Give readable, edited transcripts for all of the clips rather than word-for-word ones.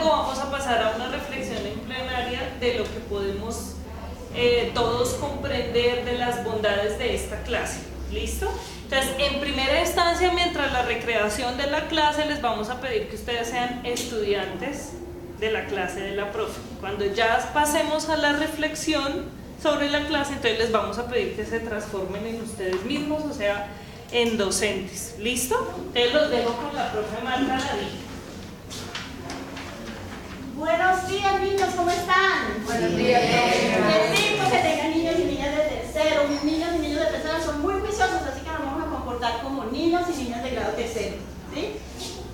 luego vamos a pasar a una reflexión en plenaria de lo que podemos todos comprender de las bondades de esta clase. ¿Listo? Entonces, en primera instancia, mientras la recreación de la clase, les vamos a pedir que ustedes sean estudiantes de la clase de la profe. Cuando ya pasemos a la reflexión sobre la clase, entonces les vamos a pedir que se transformen en ustedes mismos, o sea, en docentes. ¿Listo? Entonces los dejo con la profe Marta Ladí. Buenos días, niños, ¿cómo están? Buenos días. Les digo que tengan niños y niñas de tercero. Mis niños y niños de tercero son muy juiciosos, así que nos vamos a comportar como niños y niñas de grado tercero, ¿sí?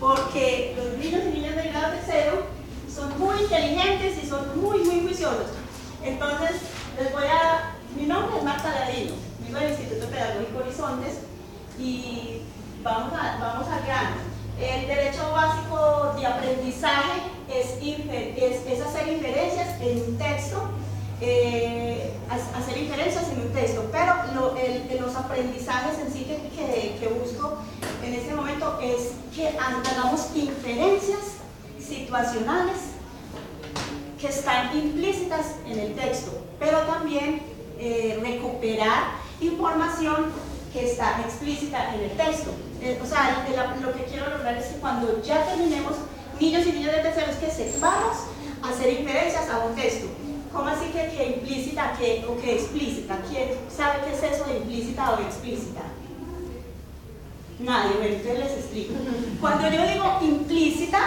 Porque los niños y niñas de grado tercero son muy inteligentes y son muy juiciosos. Entonces, mi nombre es Marta Ladino, vengo del Instituto Pedagógico Horizontes y vamos al grano. El derecho básico de aprendizaje es hacer inferencias en un texto, pero los aprendizajes en sí que busco en este momento es que hagamos inferencias situacionales que están implícitas en el texto, pero también recuperar información que está explícita en el texto. Lo que quiero lograr es que cuando ya terminemos, niños y niñas de tercero, es que sepamos hacer inferencias a un texto. ¿Cómo así que implícita o que explícita? ¿Quién sabe qué es eso de implícita o explícita? Nadie, bueno, entonces les explico. Cuando yo digo implícita,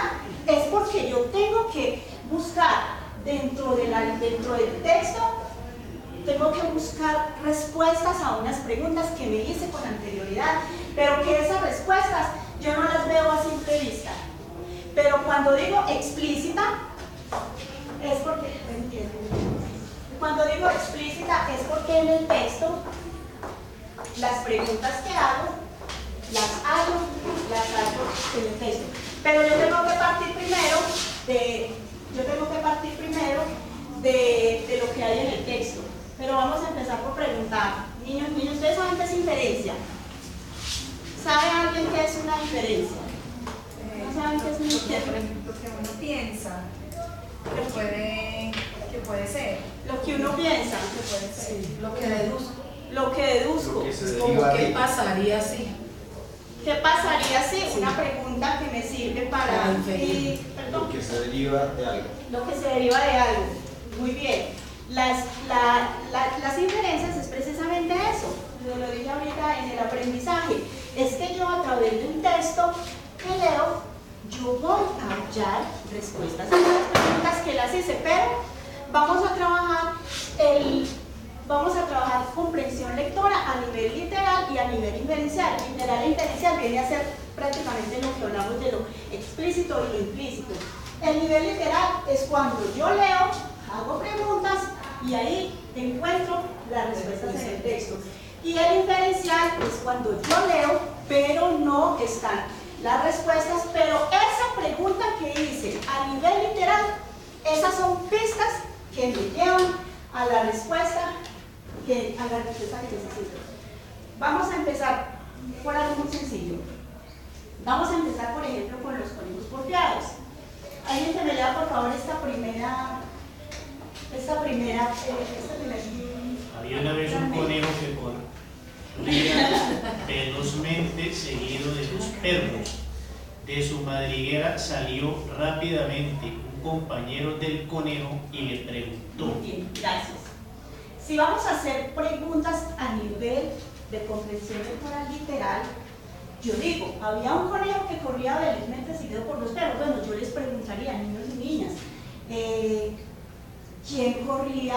es porque yo tengo que buscar dentro del texto, tengo que buscar respuestas a unas preguntas que me hice con anterioridad, pero que esas respuestas yo no las veo a simple vista. Pero cuando digo explícita, es porque, cuando digo explícita es porque en el texto, las preguntas que hago, las hago en el texto. Pero yo tengo que partir primero de lo que hay en el texto. Pero vamos a empezar por preguntar. Niños, ¿ustedes saben qué es inferencia? ¿Sabe alguien qué es una inferencia? ¿No saben qué es una inferencia? Por ejemplo, que uno piensa que puede ser. Lo que uno piensa. Que puede ser. Sí, lo que deduzco. Lo que deduzco. Como qué pasaría si. ¿Qué pasaría si? Una pregunta que me sirve para inferir. Lo que se deriva de algo. Lo que se deriva de algo. Muy bien. Las inferencias es precisamente eso. Lo dije ahorita en el aprendizaje. Es que yo a través de un texto que leo, yo voy a hallar respuestas a las preguntas que las hice, pero vamos a trabajar comprensión lectora a nivel literal y a nivel inferencial. Literal e inferencial viene a ser prácticamente lo que hablamos de lo explícito y lo implícito. El nivel literal es cuando yo leo, hago preguntas y ahí encuentro las respuestas en el texto. Y el inferencial es cuando yo leo, pero no están las respuestas, pero esa pregunta que hice a nivel literal, esas son pistas que me llevan a la respuesta que necesito. Vamos a empezar por algo muy sencillo. Vamos a empezar, por ejemplo, con los conejos porfiados. Alguien que me lea, por favor, esta primera. Había una vez un conejo que corría velozmente seguido de dos perros. De su madriguera salió rápidamente un compañero del conejo y le preguntó. Muy bien, gracias. Si vamos a hacer preguntas a nivel de comprensión lectoral literal, yo digo, había un conejo que corría velozmente seguido por dos perros. Bueno, yo les preguntaría, niños y niñas, ¿quién corría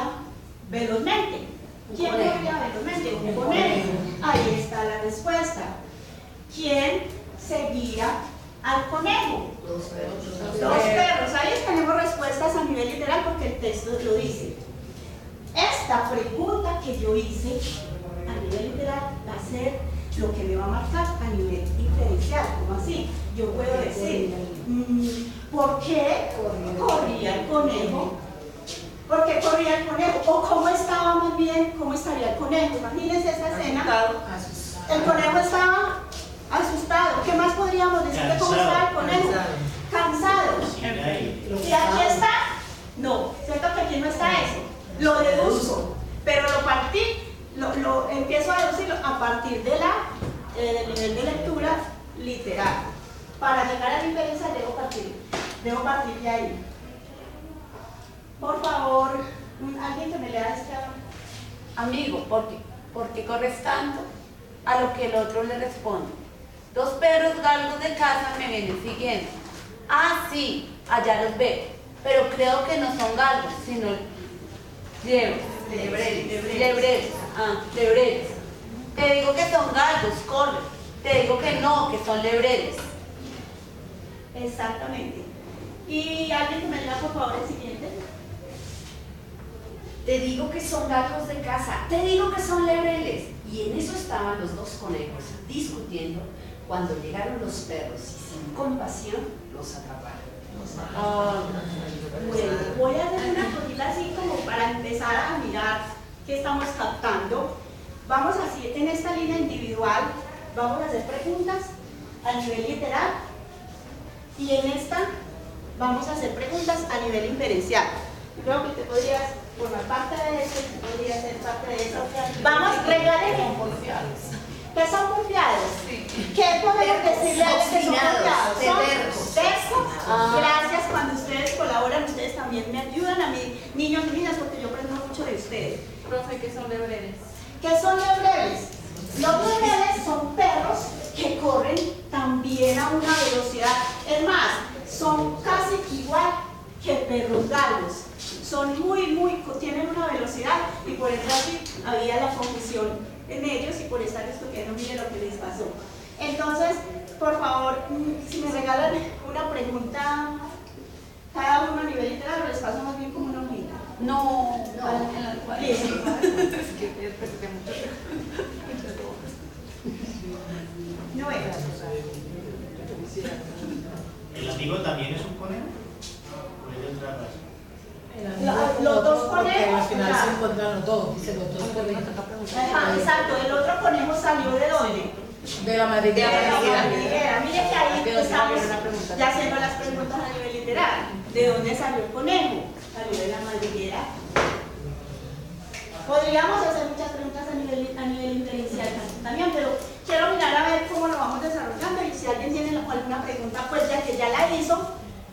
velozmente? ¿Quién corría velozmente? Un conejo. Ahí está la respuesta. ¿Quién seguía al conejo? Dos perros. Dos perros. Ahí tenemos respuestas a nivel literal porque el texto lo dice. Esta pregunta que yo hice a nivel literal va a ser lo que me va a marcar a nivel inferencial. ¿Cómo así? Yo puedo decir, ¿por qué corría el conejo? ¿Por qué corría el conejo? O cómo estaba más bien, cómo estaría el conejo. Imagínense esta escena. El conejo estaba asustado. ¿Qué más podríamos decir de cómo estaba el conejo? Cansado. Sin aire. Sin si aquí está, no, ¿cierto que aquí no está eso? Lo deduzco, pero lo partí, lo empiezo a deducirlo a partir de del nivel de lectura literal. Para llegar a la inferencia debo partir de ahí. Por favor, alguien que me lea este. Amigo, ¿por qué corres tanto? A lo que el otro le responde. 2 perros galgos de casa me vienen siguiendo. Ah, sí, allá los veo, pero creo que no son galgos, sino lebreles. Ah, lebreles. Te digo que son galgos, corre. Te digo que no, que son lebreles. Exactamente. ¿Y alguien que me lea por favor el siguiente? Te digo que son galgos de casa, te digo que son lebreles. Y en eso estaban los 2 conejos discutiendo cuando llegaron los perros y sin compasión los atraparon. Bueno, voy a hacer una cosita así como para empezar a mirar qué estamos captando. Vamos así en esta línea individual, vamos a hacer preguntas a nivel literal y en esta vamos a hacer preguntas a nivel inferencial. Creo que te podrías formar parte de eso, tú podrías ser parte de eso. Vamos, regalen porfiados. ¿Qué son porfiados? Sí. ¿Qué podemos decirle a los que son porfiados? De ¿Son tercos. tercos? Ah. Gracias, cuando ustedes colaboran, ustedes también me ayudan a mí, niños y niñas, porque yo aprendo mucho de ustedes. Profe, ¿qué son lebreles? ¿Qué son lebreles? Los lebreles son perros que corren también a una velocidad. Es más, son casi igual que perros galgos. Son tienen una velocidad y por eso así había la confusión en ellos y por estar estudiando, mire lo que les pasó. Entonces, por favor, si me regalan una pregunta cada uno a nivel literal, les paso más bien como una hojita. No. Listo. No era. ¿El amigo también es un conejo? ¿O es de otra raza? Los 2 Porque al conejos. final claro. se encuentran los 2, dice los 2 conejos. Ajá, exacto, el otro conejo salió ¿de dónde? De la madriguera. De la madriguera. Mire que ahí ¿De dónde estamos salió la pregunta? ya haciendo las preguntas a nivel literal. ¿De dónde salió el conejo? Salió de la madriguera. Podríamos hacer muchas preguntas a nivel inferencial también, pero quiero mirar a ver cómo lo vamos desarrollando y si alguien tiene alguna pregunta, pues ya que ya la hizo,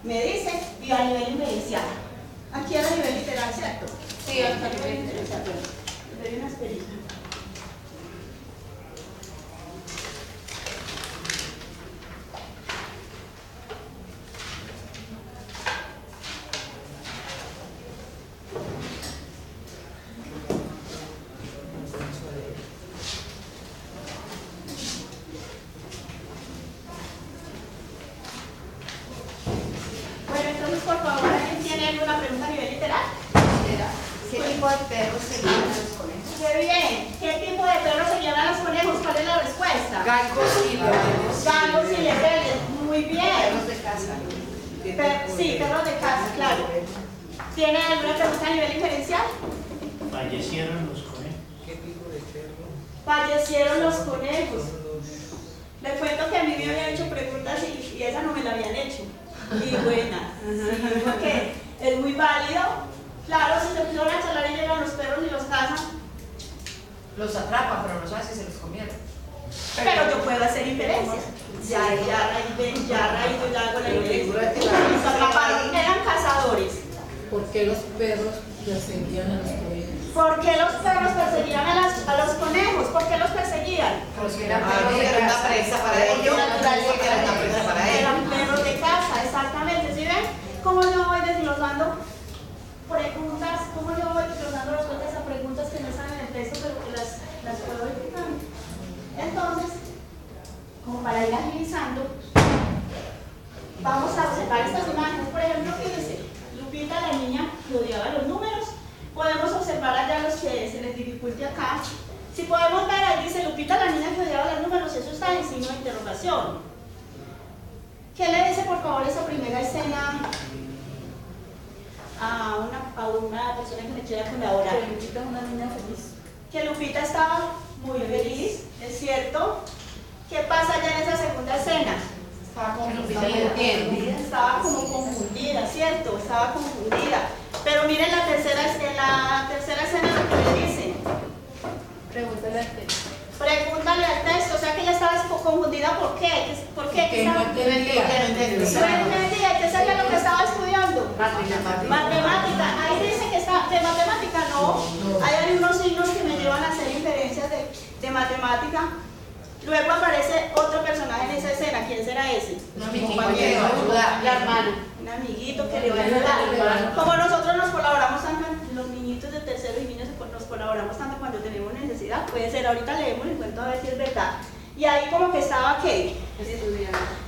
me dice, y a nivel inferencial. Aquí era a nivel literal, ¿cierto? Sí, hasta a nivel inferencial. Bueno, le doy una esperita. Bueno, entonces por favor, ¿alguien tiene alguna pregunta a nivel literal? ¿Qué tipo de perros se llaman los conejos? ¡Qué bien! ¿Qué tipo de perros se llevan los conejos? ¿Cuál es la respuesta? Galgos y lebreles. Galgos y lebreles. Muy bien. Perros de casa. Sí, perros de casa, claro. ¿Tiene alguna pregunta a nivel diferencial? ¿Fallecieron los conejos? Fallecieron los conejos. Les cuento que a mí me habían hecho preguntas y esa no me la habían hecho. Y buena. Sí, porque es muy válido. Claro, si se pusieron a charlar y llegan los perros y los cazan. Los atrapan, pero no saben si se los comieron. Pero yo puedo hacer inferencias. Ya raíz, yo ya hago la inferencia. Los atraparon, eran cazadores. ¿Por qué los perros perseguían a los conejos? ¿Por qué los perros perseguían a los conejos? ¿Por qué los perseguían? Porque eran perros de casa. una presa para ellos. Porque era una presa para ellos. Eran perros de casa, exactamente. ¿Sí ven? ¿Cómo yo voy desglosando preguntas? ¿Cómo yo voy desglosando respuestas a preguntas que no están en el texto, pero que las puedo ir explicando? Entonces, como para ir agilizando, vamos a observar estas imágenes. Por ejemplo, fíjense, Lupita, la niña que odiaba los números. Podemos observar allá los que se les dificulte acá. Si podemos ver, ahí dice Lupita, la niña que odiaba los números, eso está en signo de interrogación. ¿Qué le dice, por favor, esa primera escena a una persona que me quiera colaborar? Que Lupita es una niña feliz. Que Lupita estaba muy feliz, es cierto. ¿Qué pasa ya en esa segunda escena? Estaba confundida. Estaba como confundida, ¿cierto? Estaba confundida. Pero miren la tercera escena lo que le dicen. Pregúntale al texto. Pregúntale al texto, o sea que ella estaba confundida, ¿por qué? ¿Por qué? Que no entendía. No entendía, ¿qué sería lo que estaba estudiando? Matemática. Ahí dice que está de matemática, no. Ahí hay unos signos que me llevan a hacer inferencias de matemática. Luego aparece otro personaje en esa escena. ¿Quién será ese? Mi compañero, ayuda. La hermana. Un amiguito que le va a ayudar. Como nosotros nos colaboramos tanto, los niñitos de tercero y niños nos colaboramos tanto cuando tenemos necesidad, puede ser, ahorita leemos el cuento a ver si es verdad. Y ahí como que estaba, ¿qué?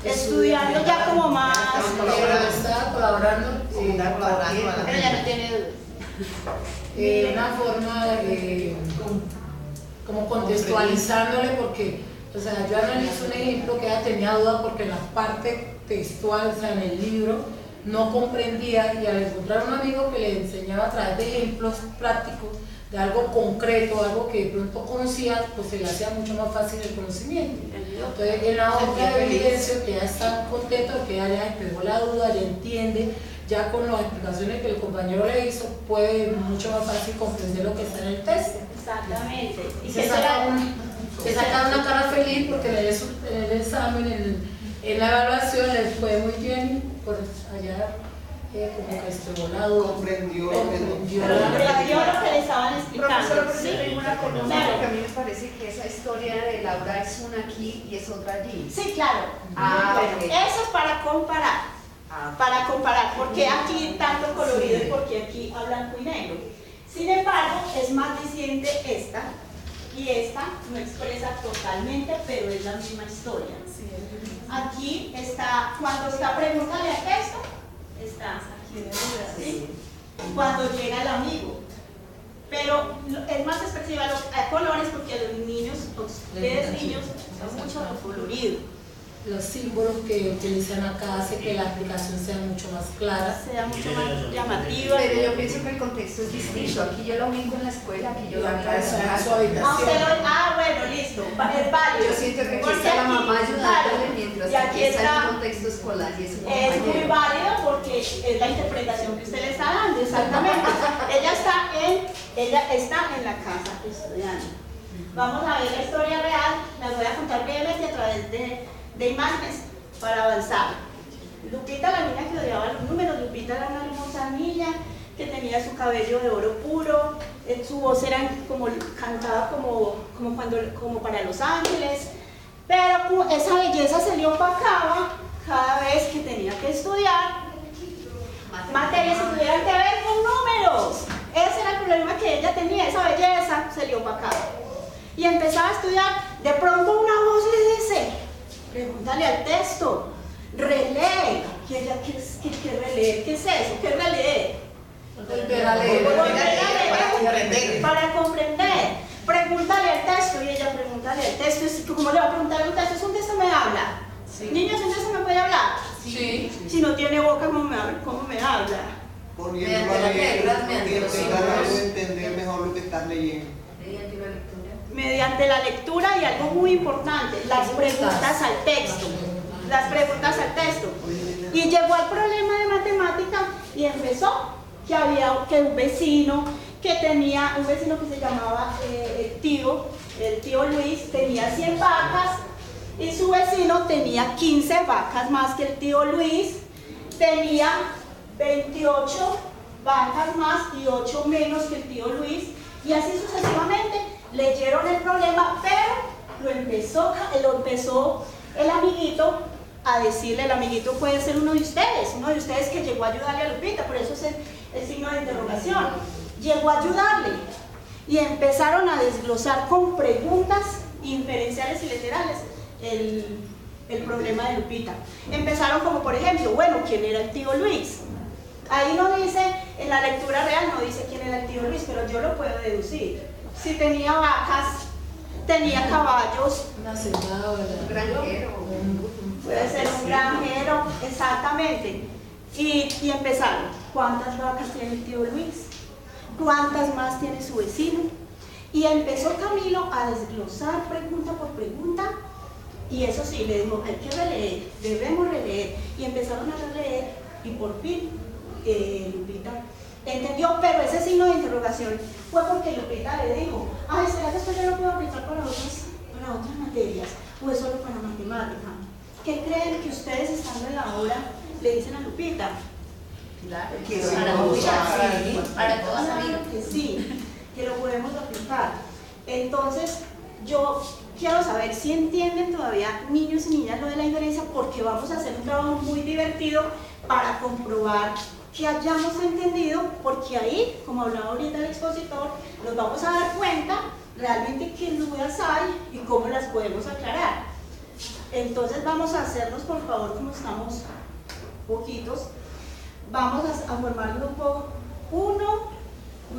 Estudiando ya como más. Pero estaba colaborando. Pero ya no tiene dudas. Una forma como contextualizándole, porque, o sea, yo analizo un ejemplo que ella tenía duda porque en la parte textual, o sea, en el libro, no comprendía, y al encontrar un amigo que le enseñaba a través de ejemplos prácticos, de algo concreto, algo que de pronto conocía, pues se le hacía mucho más fácil el conocimiento. Entonces, en la otra evidencia que ya está contento, que ella ya despejó la duda, ya entiende, ya con las explicaciones que el compañero le hizo, puede mucho más fácil comprender lo que está en el texto. Exactamente. Y se saca una cara feliz porque en el examen, en la evaluación le fue muy bien, por allá como que estuvo la duda. Comprendió. Comprendió lo que le estaban explicando. Profesor, Sí. tengo una pregunta, Claro. porque a mí me parece que esa historia de Laura es una aquí y es otra allí. Sí, claro. Ah, ok. Eso es para comparar. Para comparar por qué aquí tanto colorido y por qué aquí a blanco y negro. Sin embargo, es más diciente esta, y esta no expresa totalmente, pero es la misma historia. Aquí está, cuando está pregúntale al texto, está aquí, ¿sí? Cuando llega el amigo. Pero es más expresiva a colores porque a los niños, ustedes niños, usan mucho lo colorido. Los símbolos que utilizan acá hace que la explicación sea mucho más clara. Sea mucho más llamativa. Pero yo pienso que el contexto es distinto. Aquí yo lo ubico en la escuela, aquí yo lo ubico en la Su casa. habitación. Bueno, listo, es válido. Yo siento que aquí Porque está la aquí, mamá ayudándole, claro, mientras y que aquí aquí está está- el contexto escolar y es un Es muy compañero. válido porque es la interpretación que usted le está dando, exactamente. ella está en la casa estudiando. Vamos a ver la historia real, la voy a contar brevemente a través de imágenes para avanzar. Lupita, la niña que odiaba los números, Lupita era una hermosa niña que tenía su cabello de oro puro, su voz era como, cantaba como para Los Ángeles, pero esa belleza se le opacaba cada vez que tenía que estudiar materias que tuvieran que ver con números. Ese era el problema que ella tenía, esa belleza se le opacaba. Y empezaba a estudiar, de pronto una voz le dice, pregúntale al texto, relee. ¿Qué releer? ¿Qué es eso? ¿Qué releer? Volver a leer. Para comprender. Pregúntale al texto, y ella pregúntale al texto. ¿Cómo le va a preguntar un texto? ¿Es un texto me habla? Niños, ¿un texto me puede hablar? Sí. Si no tiene boca, ¿cómo me habla? Poniéndolo a leer, porque tratando de entender mejor lo que estás leyendo. Mediante la lectura y algo muy importante, las preguntas al texto. Las preguntas al texto. Y llegó al problema de matemática y empezó que un vecino que tenía, un vecino que se llamaba el tío Luis, tenía 100 vacas y su vecino tenía 15 vacas más que el tío Luis, tenía 28 vacas más y 8 menos que el tío Luis, y así sucesivamente. Leyeron el problema, pero lo empezó el amiguito a decirle. El amiguito puede ser uno de ustedes que llegó a ayudarle a Lupita, por eso es el signo de interrogación. Llegó a ayudarle y empezaron a desglosar con preguntas inferenciales y literales el problema de Lupita. Empezaron como, por ejemplo, bueno, ¿quién era el tío Luis? Ahí no dice, en la lectura real no dice quién era el tío Luis, pero yo lo puedo deducir. Si tenía vacas, tenía caballos, Un hacendado, Un granjero. puede ser un granjero, exactamente. Y empezaron, ¿cuántas vacas tiene el tío Luis? ¿Cuántas más tiene su vecino? Y empezó Camilo a desglosar pregunta por pregunta, y eso sí, le dijo, hay que releer, debemos releer. Y empezaron a releer, y por fin Lupita entendió, pero ese signo de interrogación fue porque Lupita le dijo, ay, ¿será que esto yo lo puedo aplicar para otras materias? ¿O es solo para matemática? ¿Qué creen que ustedes estando en la hora le dicen a Lupita? Claro, Que sí, para lo muchas, saben. sí, para todas Claro amigas. que sí, que lo podemos aplicar. Entonces, yo quiero saber si entienden todavía, niños y niñas, lo de la inferencia, porque vamos a hacer un trabajo muy divertido para comprobar que hayamos entendido, porque ahí, como hablaba ahorita el expositor, nos vamos a dar cuenta realmente qué dudas hay y cómo las podemos aclarar. Entonces vamos a hacernos, por favor, como estamos poquitos, vamos a formar grupo 1,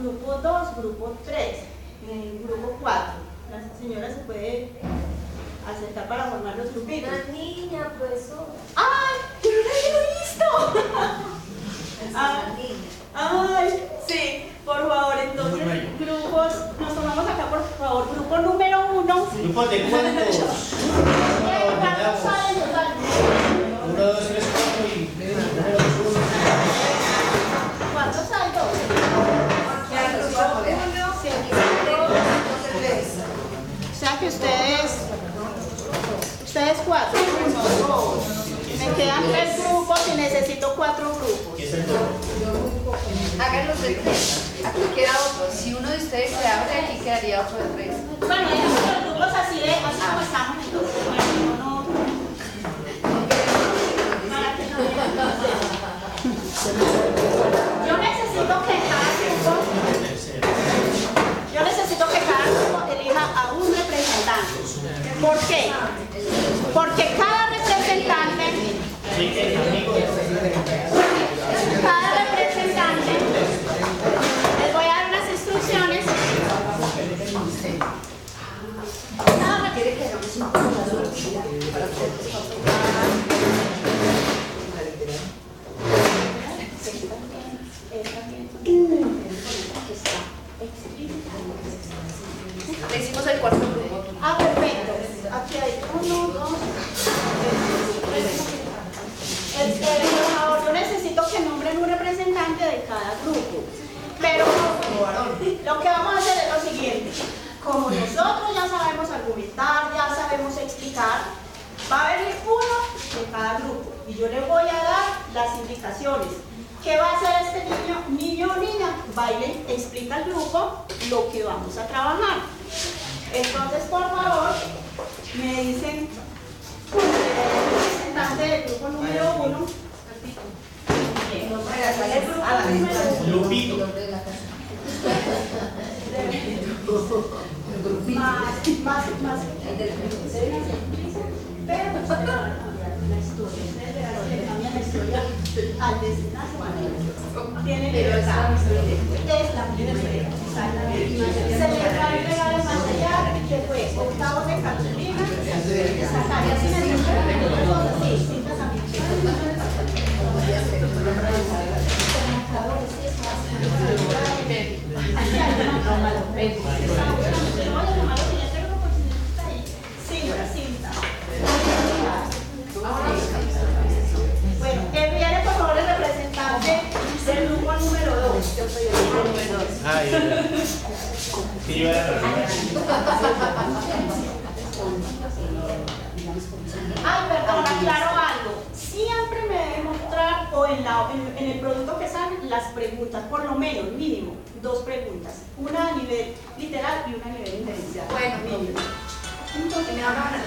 grupo 2, grupo 3, grupo 4. La señora se puede acercar para formar los grupitos. Una niña, profesor. ¡Ay! ¡Yo no la había visto! ¡Ay! Sí, por favor, entonces, grupos, nos tomamos acá, por favor, grupo número 1. ¿Grupos de cuántos? ¿Cuántos salen total? 1, 2, 3, 4 y número 2, 1. ¿Cuántos hay? Dos. O sea que ustedes 4. Me quedan 3 grupos y necesito 4 grupos. ¿Qué es el todo? Háganlos de 3. Aquí queda otro. Si uno de ustedes se abre, aquí quedaría otro de 3. Bueno, dejamos los grupos así como estamos entonces. No. Para que no Yo necesito que cada grupo elija a un representante. ¿Por qué? Porque cada representante les voy a dar unas instrucciones. ¿Quiere que hagamos un poco más de velocidad para Le hicimos el cuarto grupo. Ah, perfecto. Aquí hay 1, 2, 3. Por favor, yo necesito que nombren un representante de cada grupo. Pero lo que vamos a hacer es lo siguiente. Como nosotros ya sabemos argumentar, ya sabemos explicar, va a venir uno de cada grupo. Y yo le voy a dar las indicaciones. ¿Qué va a hacer este niño o niña? Baile, explica al grupo lo que vamos a trabajar. Entonces, por favor, me dicen el representante del grupo número 1. El grupo número 1. Lupito. Más. Pero pues le cambian la historia. Le cambian la historia al desenlace. Tiene libertad. Es la primera historia. Se le va a entregar el material que fue octavos de cartulina, sacar así en el sí, cintas cinta. Bueno, envíale por favor el representante del grupo número 2. Yo soy el grupo número 2. ¿Qué lleva la persona? Ay, perdón, aclaro algo. Siempre me debe mostrar o en el producto que salen las preguntas, por lo menos, mínimo, 2 preguntas. Una a nivel literal y una a nivel inferencial. Bueno, mínimo. Entonces, me hablan.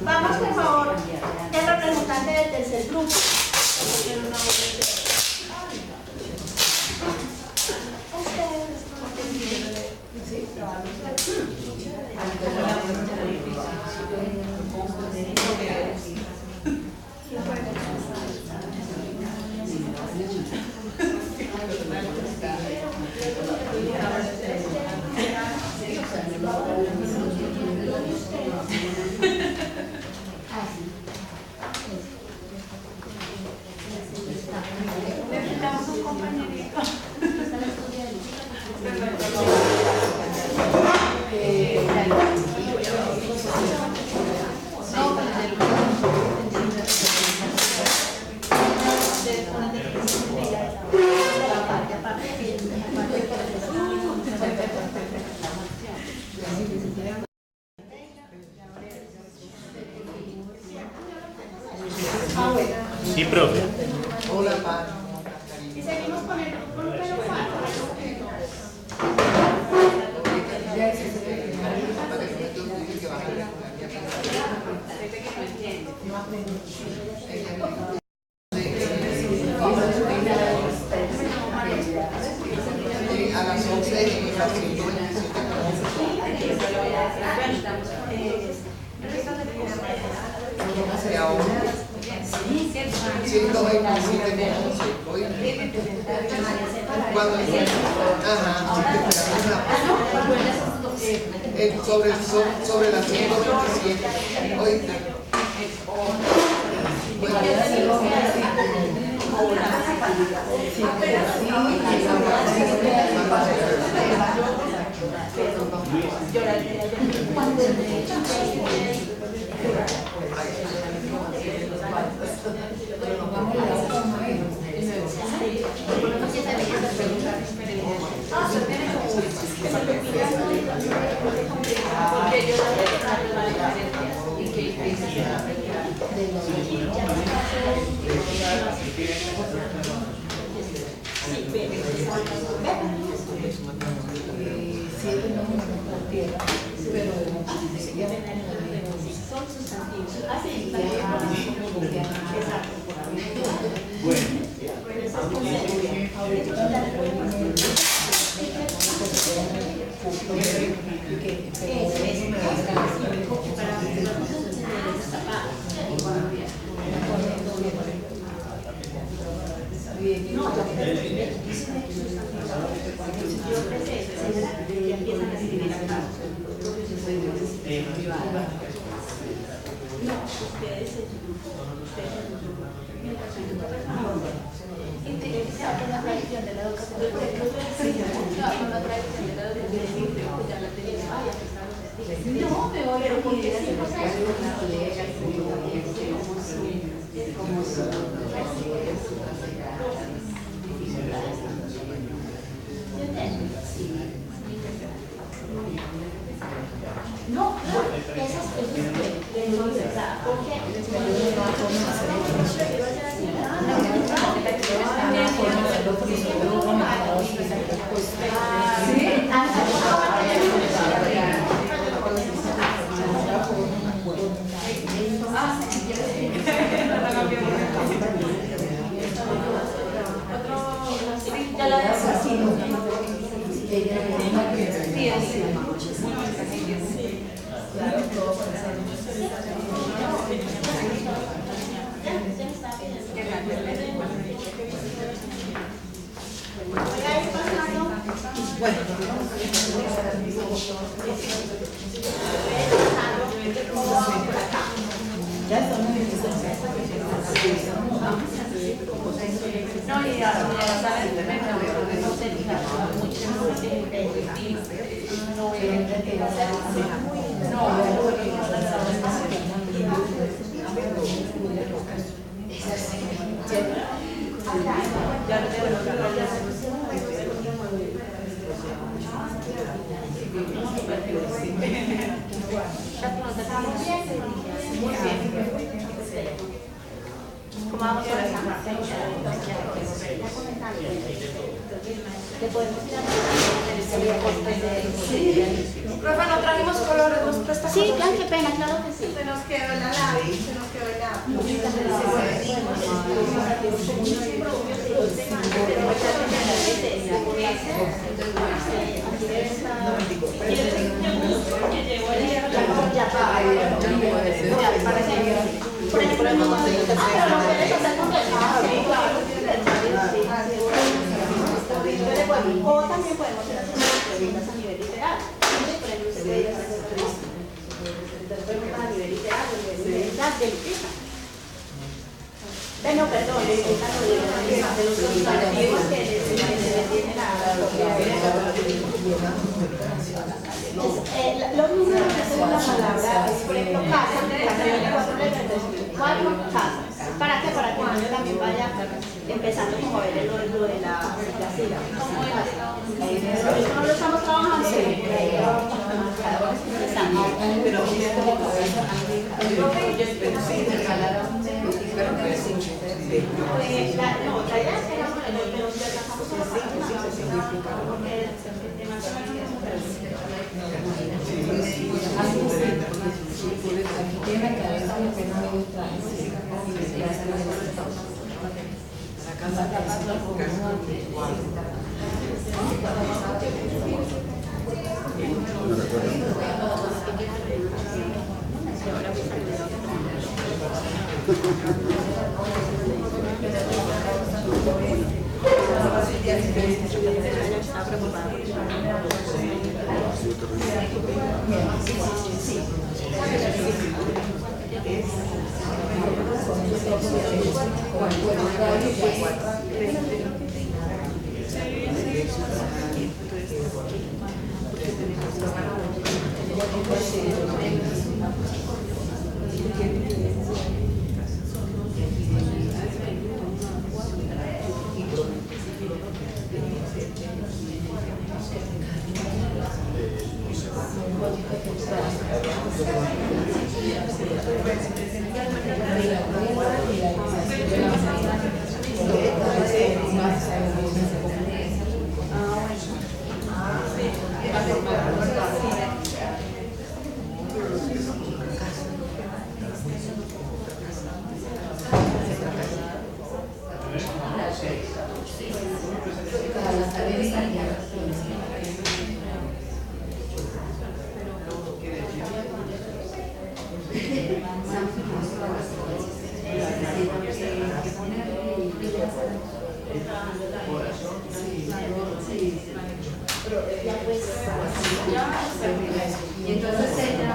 Vamos, por favor, el representante del tercer grupo. Sí, profe. Hola, Paz. Y seguimos con el grupo número 4. A las 11 y las 5. Y ahora 127 cuando sobre las 127 oíste. Son sustantivos. Así. No, eso ¿Cómo vamos por esa? Profe, no trajimos colores, ¿nos presta Sí, claro, qué pena, claro que sí. Se nos quedó la lápiz, se nos quedó la Por ejemplo, no o también podemos hacer preguntas a nivel literal. Por ejemplo, usted puede hacer preguntas a nivel literal, no, perdón, de los sustantivos que tiene los números que son la palabra, por ejemplo, casa, cuatro casas. ¿Para qué? Para que uno también vaya empezando como a ver lo de la sílaba. Eso no lo estamos trabajando. Pero la idea es que nos desplazamos solo para porque el tema Aquí tiene que haber una pena medio traje. Y entonces ella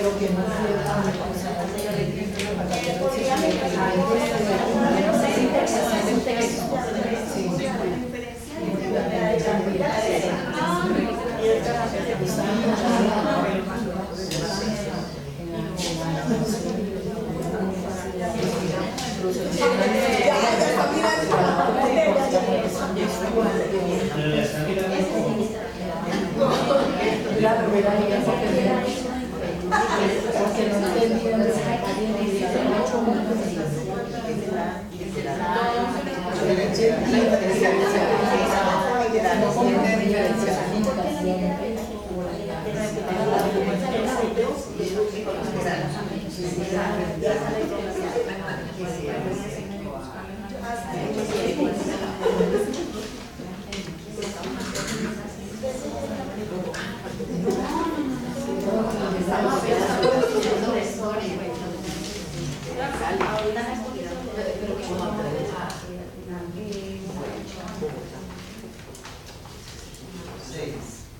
pero que no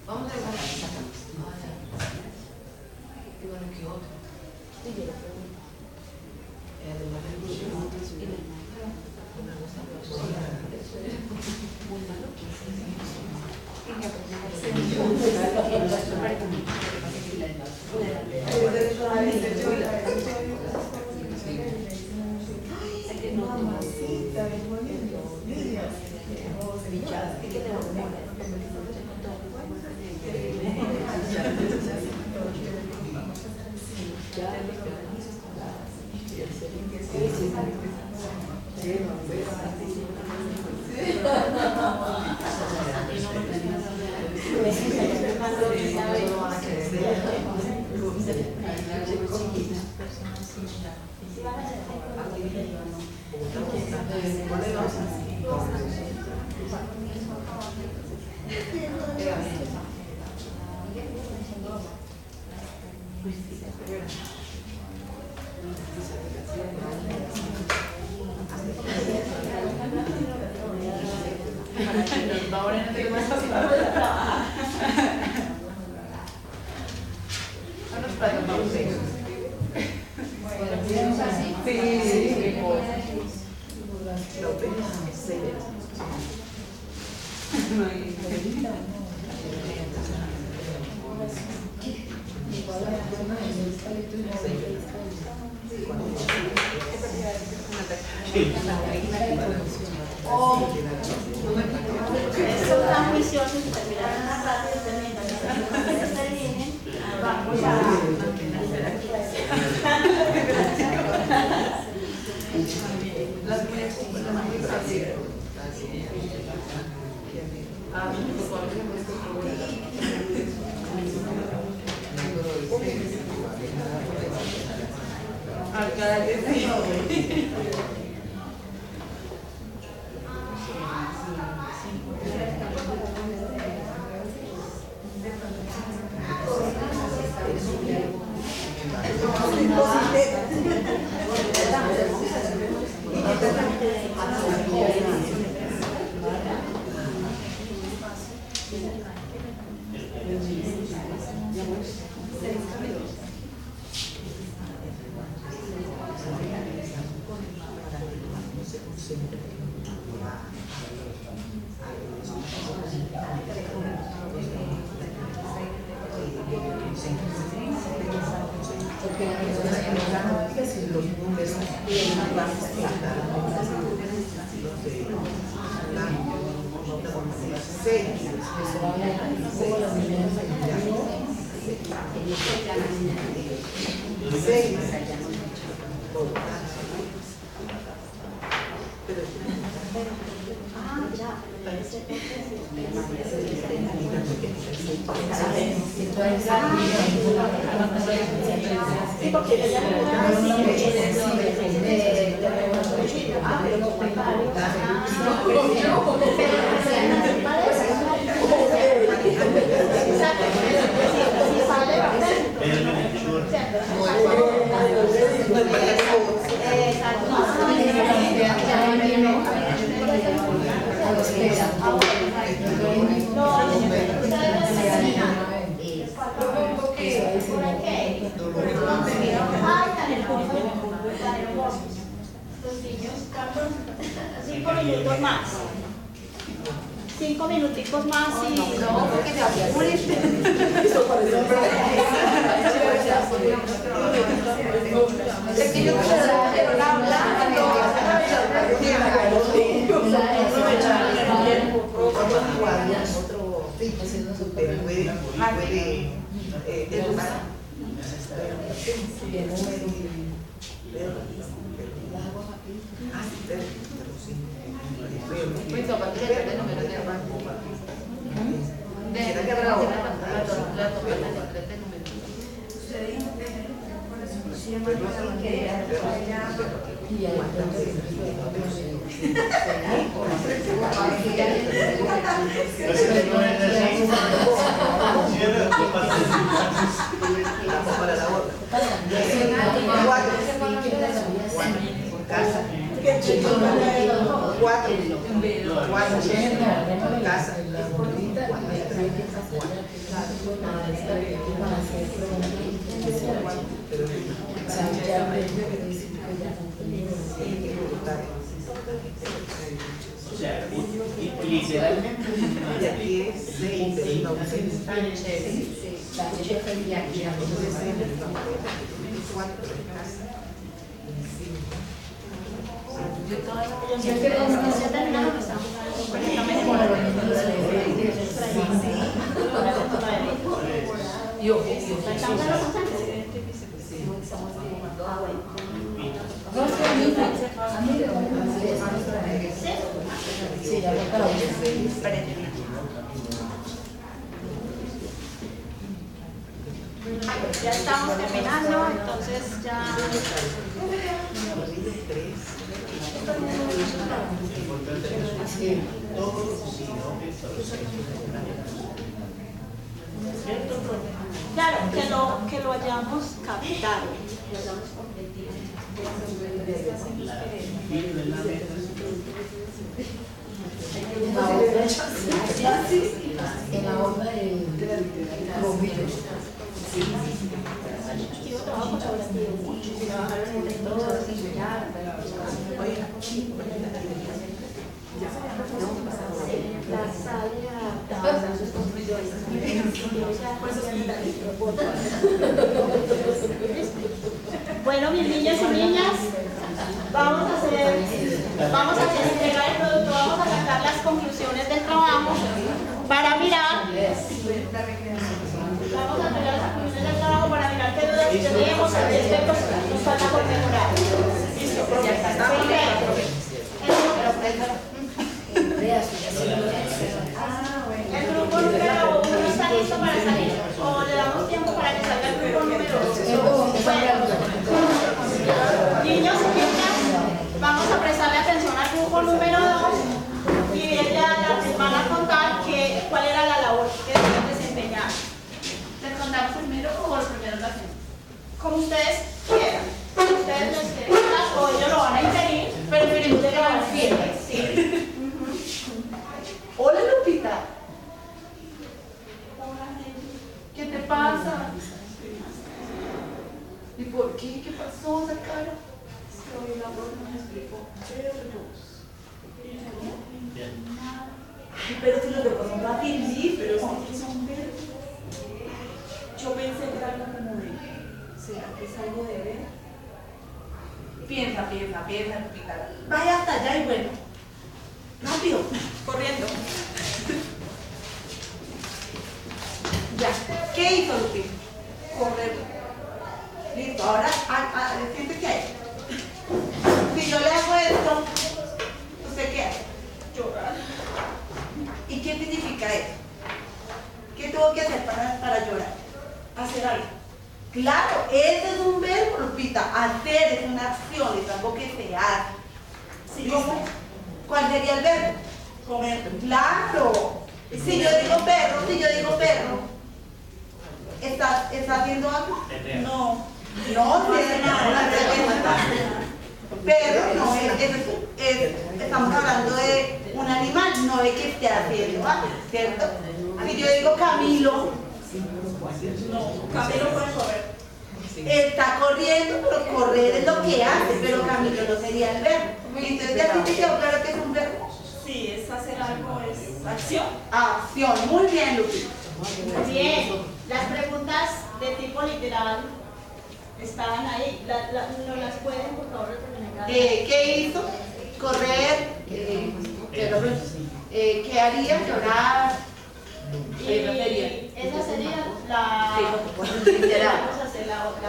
Vamos a ver esa igual que otro. Son tan juiciosos y terminaron la clase y terminen. Vamos a... 5 minutos más. 5 minuticos más y... No, porque te apures. Es que yo quiero O sea, literalmente ya estamos terminando, entonces ya... Claro, que lo hayamos captado, lo hayamos comprendido. En la obra del Romero. Yo trabajo colaborativo, trabajar en el entorno, enseñar, Bueno, mis niños y niñas, vamos a entregar el producto, vamos a sacar las conclusiones del trabajo para mirar. Vamos a entregar las conclusiones del trabajo para mirar qué dudas tenemos, qué aspectos nos falta por mejorar. Listo, el grupo número 1 está listo para salir, o le damos tiempo para que salga el grupo número 2. Niños y niñas, vamos a prestarle atención al grupo número 2 y les van a contar cuál era la labor que debían desempeñar. ¿Les contamos primero o los primeros lo hacemos? Como ustedes quieran. Ustedes les quieren contar o ellos lo van a inferir, pero preferimos que lo van a inferir. Sí. Hola, Lupita. ¿Qué te pasa? ¿Y por qué? ¿Qué pasó, Sakara? Hoy la voz nos explicó verbos. Ay, pero si los verbos son fáciles, sí, pero es que son verbos. Yo pensé que era algo como de, ¿será que es algo de ver? Piensa, Lupita. Vaya hasta allá y bueno. Rápido. Corriendo. Ya. ¿Qué hizo Lupita? Correr. Listo, ahora siente que hay. Si yo le hago esto, ¿usted qué hace? Llorar. ¿Y qué significa eso? ¿Qué tuvo que hacer para llorar? Hacer algo. Claro, ese es un verbo, Lupita. Hacer es una acción, es algo que se hace. Sí, ¿Cómo? ¿Cuál sería el verbo? comer. Claro. Si yo digo perro, ¿está haciendo algo? No. No, tiene nada. Perro no estamos hablando de un animal, no de que esté haciendo algo, ¿cierto? Si yo digo Camilo, No, Camilo puede correr. está corriendo, pero correr es lo que hace, pero Camilo no sería el verbo. Entonces ya te quedó claro que es un verbo. Sí, es hacer algo, es acción. Acción. Muy bien, Lupita. Bien, las preguntas de tipo literal estaban ahí. ¿No las pueden, por favor, determinar? ¿Qué hizo? Correr. ¿Qué haría? Llorar. Y esa sería la Literal. vamos a hacer la otra.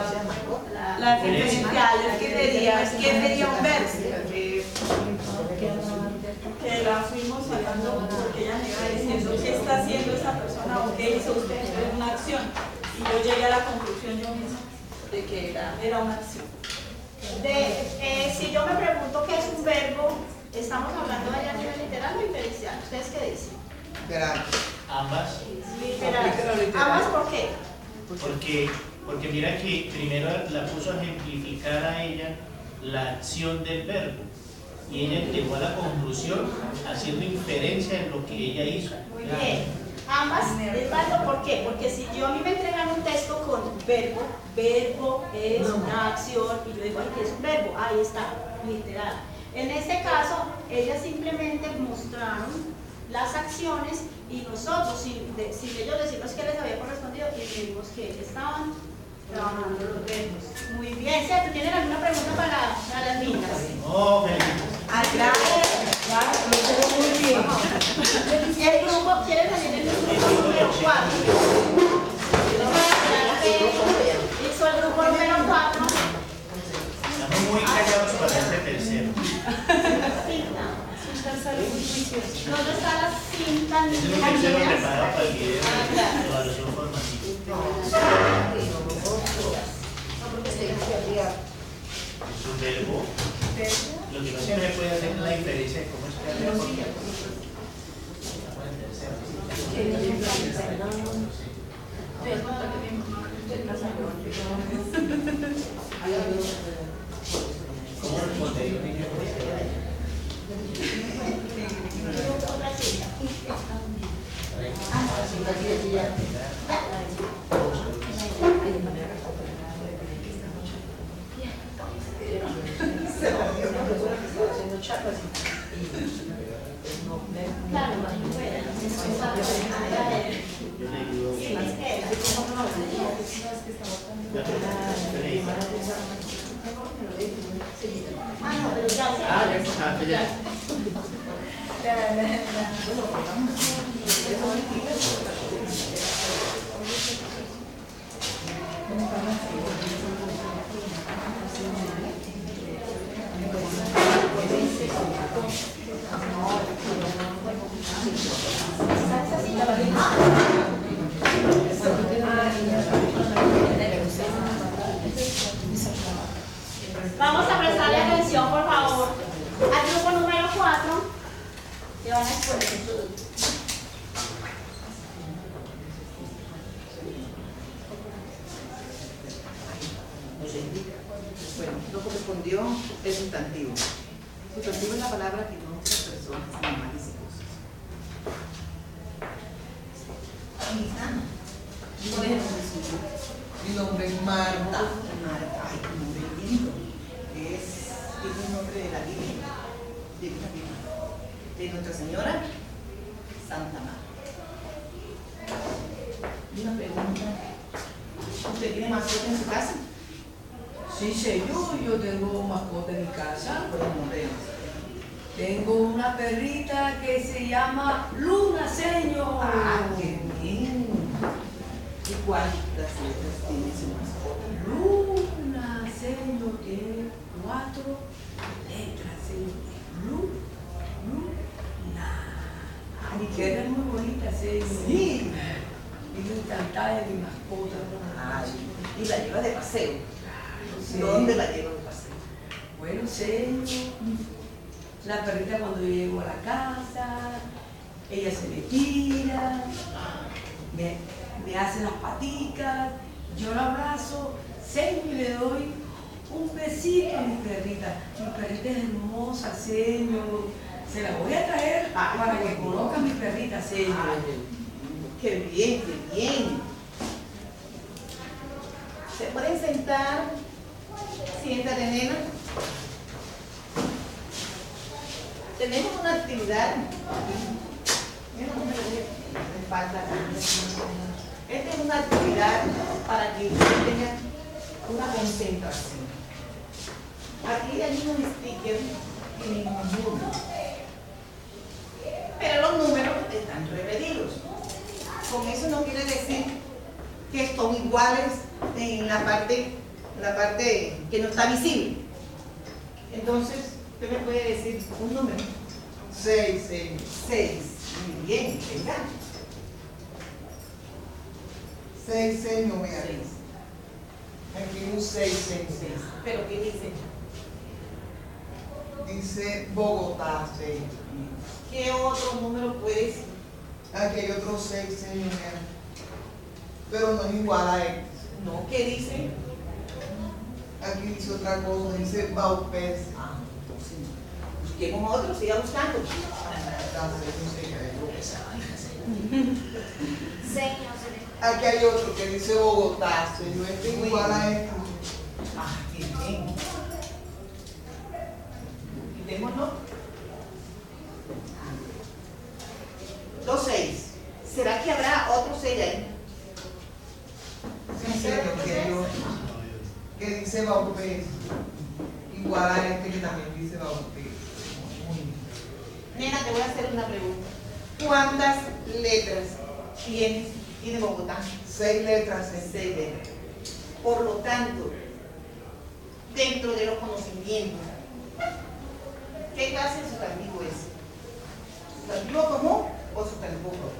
Las referenciales que sería un verbo. Que la fuimos hablando porque ella me iba diciendo qué está haciendo esa persona o qué hizo usted, es una acción. Y yo llegué a la conclusión yo misma de que era una acción. Si yo me pregunto qué es un verbo, ¿estamos hablando allá a nivel literal o inferencial? ¿Ustedes qué dicen? Literal. Ambas. Literal. ¿Ambas por qué? Porque mira que primero la puso a ejemplificar a ella la acción del verbo y ella llegó a la conclusión haciendo inferencia en lo que ella hizo. Muy bien. Ambas es válido, ¿por qué? Porque si yo a mí me entregan un texto con verbo es una acción y yo digo, ay, ¿qué es un verbo? Ahí está, literal. En este caso, ellas simplemente mostraron las acciones y nosotros, sin ellos decirnos que les había correspondido, vimos que estaban trabajando los verbos. Muy bien, ¿cierto? ¿Tienen alguna pregunta para las niñas? Oh, felicidades. Muy bien. El grupo quiere salir en el grupo número 4. Hizo el grupo número 4. Estamos muy callados para este tercero. ¿Dónde está la cinta? Ese es un tercero preparado para el video de evaluación formativa. Es un verbo. Lo que no se me puede hacer es la diferencia de cómo es que habla porque estamos en tercero. ¿Cómo respondería un niño? Vamos a prestarle atención, por favor, al grupo número 4, que van a exponer su... Bueno, no correspondió el sustantivo. Sustantivo es la palabra que nombra personas, animales y cosas. Por ejemplo, mi nombre es Marta. Marta, ay, qué nombre lindo. Es el nombre de la Virgen, de Nuestra Señora Santa Marta. Una pregunta. ¿Usted tiene mascota en su casa? Sí, señor, yo tengo mascota en mi casa. Tengo una perrita que se llama Luna, señor. Ah, qué bien. ¿Y cuántas letras tiene su mascota? Luna, señor, tiene 4 letras, señor. Luna. Mi perra es muy bonita, señor. Sí. Vivo encantada de mi mascota. Ay, y la lleva de paseo. Sí. ¿Dónde la lleva de paseo? Bueno, señor, la perrita cuando yo llego a la casa, ella se me tira, me hace las paticas, yo la abrazo, señor, y le doy un besito a mi perrita. Mi perrita es hermosa, señor. Se la voy a traer para que conozca a mi perrita, señor. Qué bien, qué bien. ¿Se pueden sentar? Siéntate, nena. tenemos una actividad. Me falta. Esta es una actividad para que ustedes tengan una concentración. Aquí hay unos stickers que tienen unos números. Pero los números están repetidos. Con eso no quiere decir que son iguales en la parte que no está visible. Entonces, usted me puede decir un número. 6, señor. 6. Muy bien, venga. 6, señor, vea. 6. Aquí un 6, señor. ¿Pero qué dice? Dice Bogotá, señor. ¿Qué otro número puede decir? Aquí hay otro 6, señor, vea. Pero no es igual a este. No, ¿qué dice? Aquí dice otra cosa, dice Baupés. Ah, entonces, busquemos otro, siga buscando. Aquí hay otro que dice Bogotá, señor. Este es igual a este. Ah, qué bien. Quitémoslo. 2 6. ¿Será que habrá otro 6 ahí? Sí, señor, que dice Baupés. Igual a este que también dice Baupés. Nena, te voy a hacer una pregunta. ¿Cuántas letras tiene Bogotá? 6 letras, señor. 6 letras. Por lo tanto, dentro de los conocimientos, ¿qué clase de sustantivo es? ¿Sustantivo común o sustantivo propio?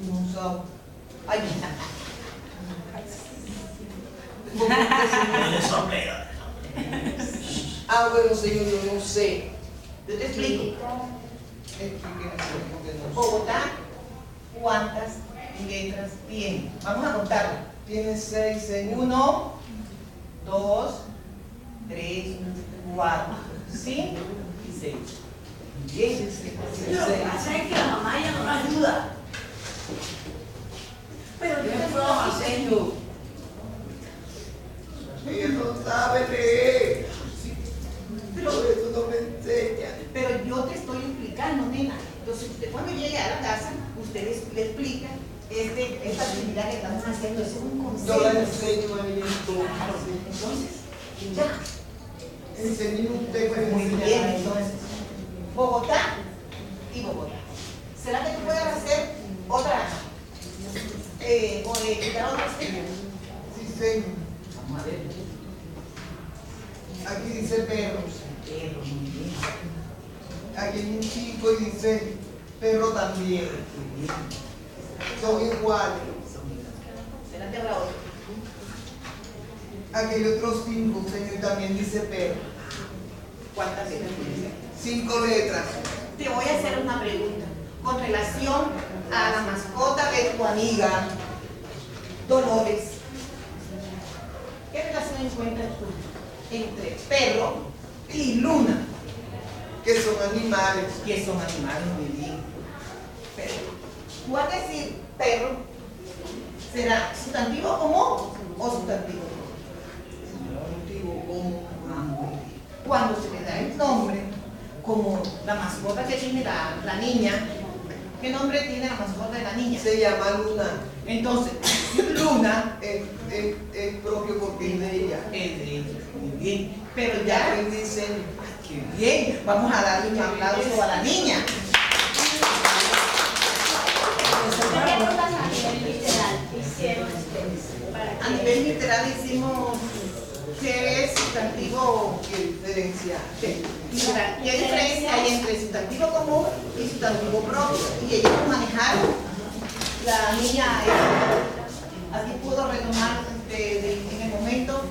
No sabe. Ay, El sombrero. Ah, bueno, señor, yo no sé. yo te explico. Explíqueme, señor, porque no sé. Bogotá, ¿cuántas letras tiene? Vamos a contarlo. Tiene 6, señor. 1, 2, 3, 4, 5 y 6. Bien. Lo que pasa es que la mamá ya no nos ayuda. Pero yo te puedo hacer yo. Ella no sabe leer. Pero eso no me enseña. Pero yo te estoy explicando, nena. Entonces, usted cuando llegue a la casa, usted le explica esta actividad que estamos haciendo. Es un concepto. Yo la enseño a ella Entonces, ya. Enseñe usted para Muy bien, enseñar. entonces. Bogotá y Bogotá. ¿Será que tú puedas hacer otra? O de quitar otra señal? Sí, señor. Vamos a ver. Aquí dice perros. Perro, muy bien. Aquí hay un 5 y dice perro también. Muy bien. Son iguales. ¿Será que habrá otro? Aquí hay otros 5, señor, y también dice perro. ¿Cuántas letras tiene? 5 letras. Te voy a hacer una pregunta con relación a la mascota de tu amiga Dolores. ¿Qué relación encuentras tú entre perro y luna? Que son animales. Que son animales, muy bien. Pero, tú vas a decir perro, ¿será sustantivo común o sustantivo propio? Sustantivo común. Ah, muy bien. Cuando se le da el nombre, como la mascota que tiene la niña, ¿qué nombre tiene la mascota de la niña? Se llama Luna. Entonces, Luna Es propio porque es de ella. es de ella. Muy bien. Pero Ya ya, aprendí diseño. qué bien, vamos a darle un aplauso a la niña. ¿Qué preguntas a nivel literal hicieron ustedes? Para A nivel literal hicimos qué es sustantivo. ¿Qué diferencia? ¿Qué diferencia hay entre sustantivo común y sustantivo propio? Y ellos manejaron. La niña así pudo retomar en el momento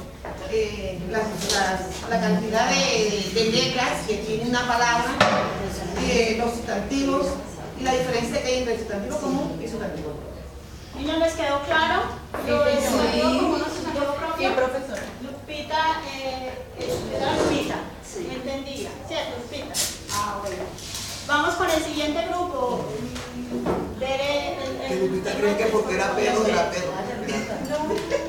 la cantidad de letras que tiene una palabra, los sustantivos y la diferencia que hay entre sustantivo común y sustantivo propio. ¿Niños les quedó claro? Lo del sustantivo común o sustantivo propio. Sí, profesora. Lupita, era Lupita, me entendía, ¿cierto, Lupita? Ah, bueno. Vamos con el siguiente grupo. Que Lupita cree que porque era perro, era perro.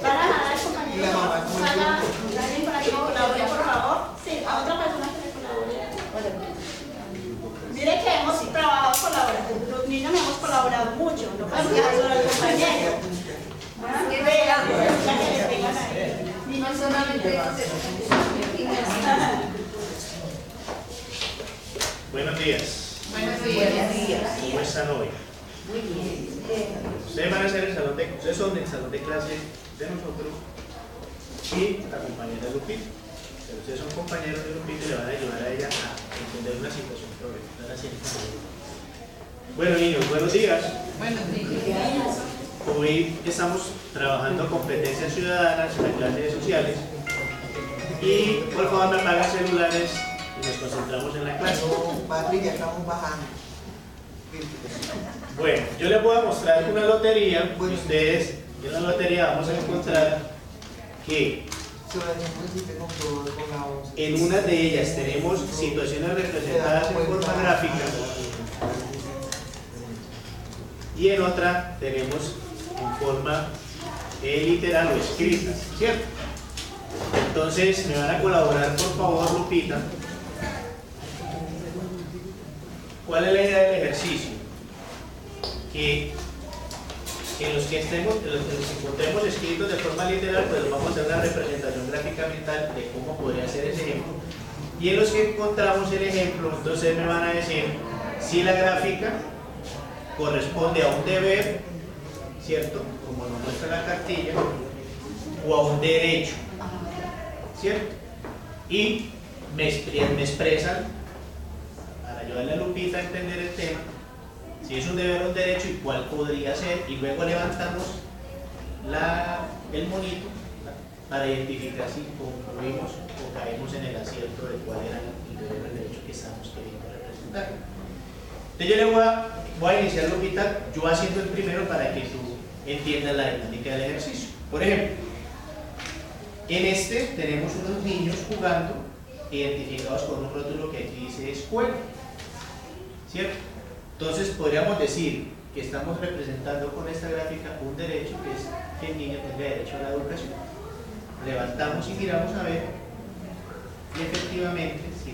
Para nada, compañero. Y la mamá, ¿cómo Salga, alguien por aquí. colabore, por favor. Sí, a otra persona que me colabore. Mire que hemos trabajado colaborativo. Los niños hemos colaborado mucho. No podemos dejar solo al compañero. Que vean, ya que le pegan ahí. No solamente Buenos días. Buenos días. ¿Cómo están hoy? Muy bien. Ustedes van a ser el salón de, ustedes son del salón de clase de nosotros y la compañera Lupita. Pero ustedes son compañeros de Lupita y le van a ayudar a ella a entender una situación problemática. Bueno niños, buenos días. Buenos días. Hoy estamos trabajando competencias ciudadanas en la clase de sociales y por favor me apagan celulares y nos concentramos en la clase. Patrick, ya estamos bajando. Bueno, yo les voy a mostrar una lotería y ustedes en la lotería vamos a encontrar que en una de ellas tenemos situaciones representadas en forma gráfica y en otra tenemos en forma literal o escrita, ¿cierto? Entonces me van a colaborar por favor, Lupita. ¿Cuál es la idea del ejercicio? Que en los que encontremos escritos de forma literal, pues vamos a hacer una representación gráfica mental de cómo podría ser ese ejemplo. Y en los que encontramos el ejemplo, entonces me van a decir si la gráfica corresponde a un deber, ¿cierto? Como nos muestra la cartilla, o a un derecho, ¿cierto? Y me expresan, para ayudarle a Lupita a entender el tema, si es un deber o un derecho y cuál podría ser, y luego levantamos el monito para identificar si concluimos o caemos en el acierto de cuál era el deber o el derecho que estamos queriendo representar. Entonces yo le voy a iniciar, Lupita, yo haciendo el primero para que tú entiendas la dinámica del ejercicio. Por ejemplo, en este tenemos unos niños jugando identificados con un rótulo que aquí dice escuela, ¿cierto? Entonces podríamos decir que estamos representando con esta gráfica un derecho, que es que el niño tenga derecho a la educación. Levantamos y miramos a ver y efectivamente, si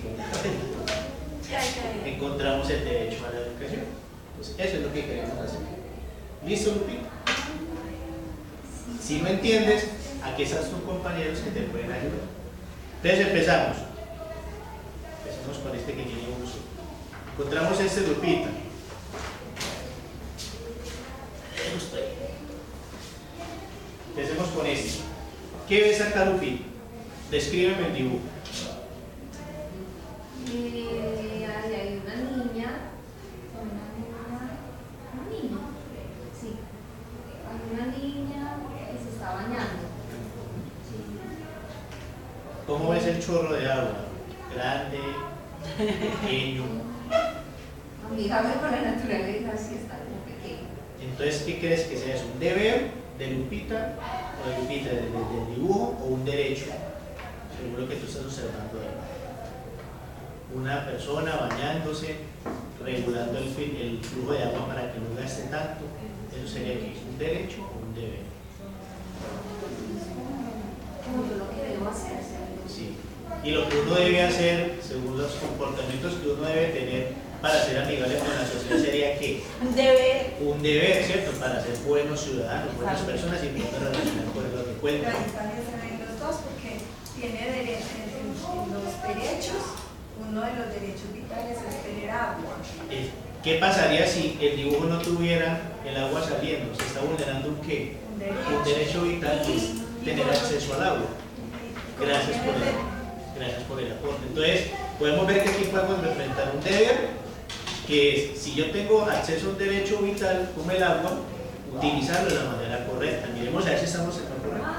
encontramos el derecho a la educación. Pues eso es lo que queremos hacer. ¿Listo, Lupita? Si no entiendes, aquí están tus compañeros que te pueden ayudar. Entonces empezamos. Empezamos con este que tiene uso. Encontramos este, Lupita. Empecemos con este. ¿Qué ves acá, Lupita? Descríbeme el dibujo. Hay una niña, un niño, sí, hay una niña que se está bañando. Sí. ¿Cómo ves el chorro de agua? ¿Grande? ¿Pequeño? Amigable con la naturaleza, sí está como pequeño. Entonces, ¿qué crees que sea eso? ¿Un deber de Lupita o de Lupita del dibujo o un derecho? Según lo que tú estás observando ahí. Una persona bañándose, regulando el flujo de agua para que no gaste tanto. Eso sería que es un derecho o un deber. Como yo lo que debo hacer. Sí. Y lo que uno debe hacer, según los comportamientos que uno debe tener para ser amigable con la sociedad, sería que un deber. Un deber, ¿cierto? Para ser buenos ciudadanos, buenas personas y poder relacionar con lo que cuenta. Pero ahí también se ven los dos porque tiene los derechos. Uno de los derechos vitales es tener agua. ¿Qué pasaría si el dibujo no tuviera el agua saliendo? Se está vulnerando un qué? Un derecho vital, que es tener acceso al agua. Gracias por el aporte. Entonces, podemos ver que aquí podemos representar un deber, que es, si yo tengo acceso a un derecho vital como el agua, utilizarlo de la manera correcta. Miremos a ver si estamos en lo correcto.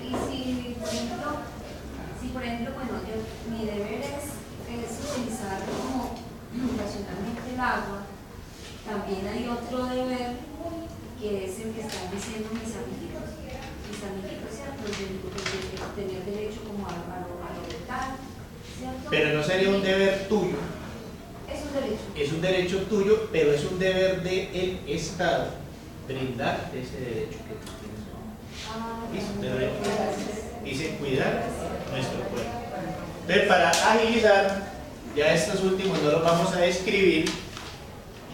Y si por ejemplo, bueno, mi deber es utilizar como racionalmente el agua, también hay otro deber que es el que están diciendo mis amiguitos, ¿cierto? De tener derecho como a lo vital, ¿cierto? Pero no sería un deber tuyo. Es un derecho. Es un derecho tuyo, pero es un deber del Estado brindarte ese derecho que tú tienes. ¿Listo? Dice cuidar nuestro cuerpo. Entonces, para agilizar, ya estos últimos no los vamos a escribir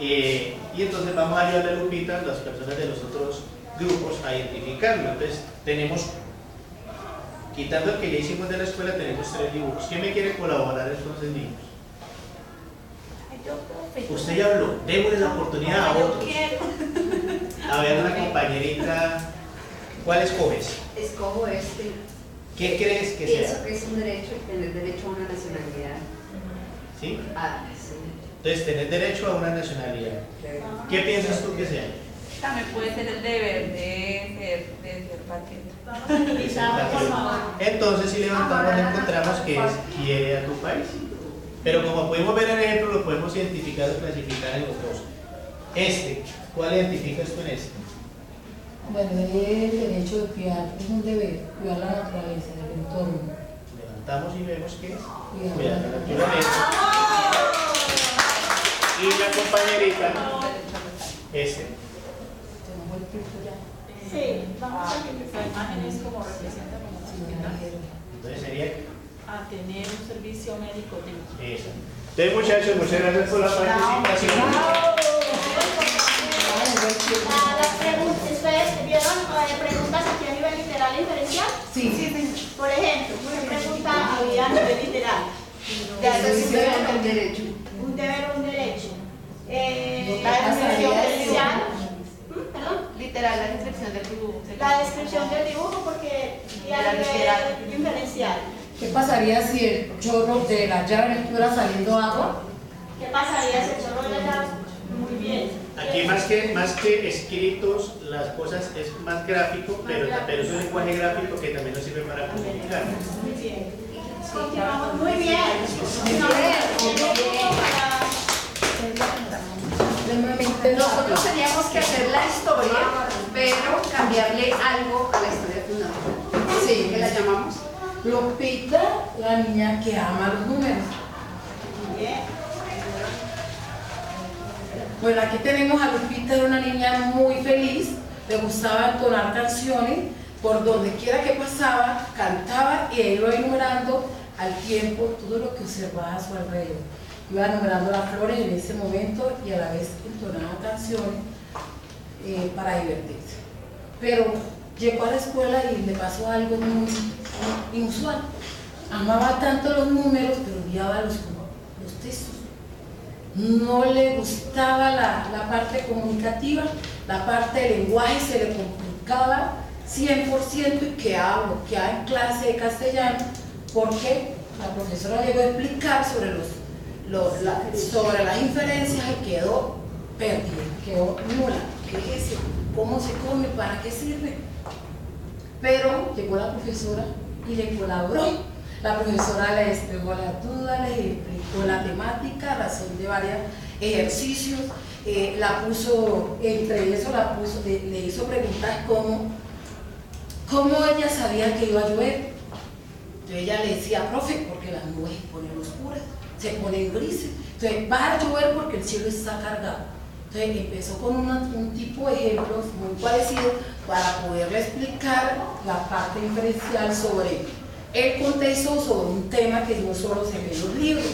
y entonces vamos a ayudar a Lupita, las personas de los otros grupos, a identificarlo. Entonces, tenemos, quitando el que ya hicimos de la escuela, tenemos 3 dibujos. ¿Quién me quiere colaborar entonces, niños? Usted ya habló, démosle la oportunidad a otros. A ver, una compañerita, ¿cuál escoges? Escojo este. ¿Qué crees que Pienso sea? que es un derecho tener derecho a una nacionalidad. ¿Sí? Ah, sí. Entonces, tener derecho a una nacionalidad. ¿Qué piensas tú que sea? También puede ser el deber de ser patriota. Entonces, si levantamos, encontramos que es quiere a tu país. Pero como podemos ver en el ejemplo, lo podemos identificar o clasificar en los dos. ¿Cuál identificas tú en este? Bueno, el derecho de cuidar es un deber, cuidar la naturaleza, el entorno. Levantamos y vemos que es Cuidar cuidar la naturaleza. Y la compañerita, Sí, vamos a La imagen es como representa como entonces sería a tener un servicio médico de esa. Entonces, muchachos, muchas gracias por la participación. ¿Ustedes vieron preguntas aquí a nivel literal e inferencial? Sí. Por ejemplo, ¿qué pregunta había a nivel literal? Un derecho. Un deber o un derecho. La descripción del inferencial. ¿Perdón? Literal, la descripción del dibujo. La descripción del dibujo, porque y a nivel inferencial. ¿Qué pasaría si el chorro de la llave estuviera saliendo agua? ¿Qué pasaría si el chorro de la llave? Muy bien. Aquí más que escritos, las cosas es más gráfico, pero es un lenguaje gráfico que también nos sirve para comunicar. Muy bien. Continuamos. Muy bien. Nosotros teníamos que hacer la historia, pero cambiarle algo a la historia fundamental. Sí. ¿Qué la llamamos? Lupita, la niña que ama los números. Bien. Bueno, aquí tenemos a Lupita, era una niña muy feliz, le gustaba entonar canciones, por donde quiera que pasaba, cantaba y iba enumerando al tiempo todo lo que observaba a su alrededor. Iba enumerando las flores en ese momento y a la vez entonaba canciones para divertirse. Pero llegó a la escuela y le pasó algo muy inusual. Amaba tanto los números, pero odiaba los textos. No le gustaba la parte comunicativa, la parte del lenguaje se le complicaba 100% y quedaba bloqueada en clase de castellano porque la profesora llegó a explicar sobre las inferencias y quedó perdida, quedó nula. ¿Qué es eso? ¿Cómo se come? ¿Para qué sirve? Pero llegó la profesora y le colaboró. La profesora le despejó las dudas, le explicó la temática, razón de varios ejercicios, la puso, entre eso le hizo preguntas cómo ella sabía que iba a llover. Entonces ella le decía, profe, porque las nubes se ponen oscuras, se ponen grises, entonces va a llover porque el cielo está cargado. Entonces empezó con un tipo de ejemplos muy parecidos para poderle explicar la parte inferencial sobre el contexto, sobre un tema que no solo se ve en los libros.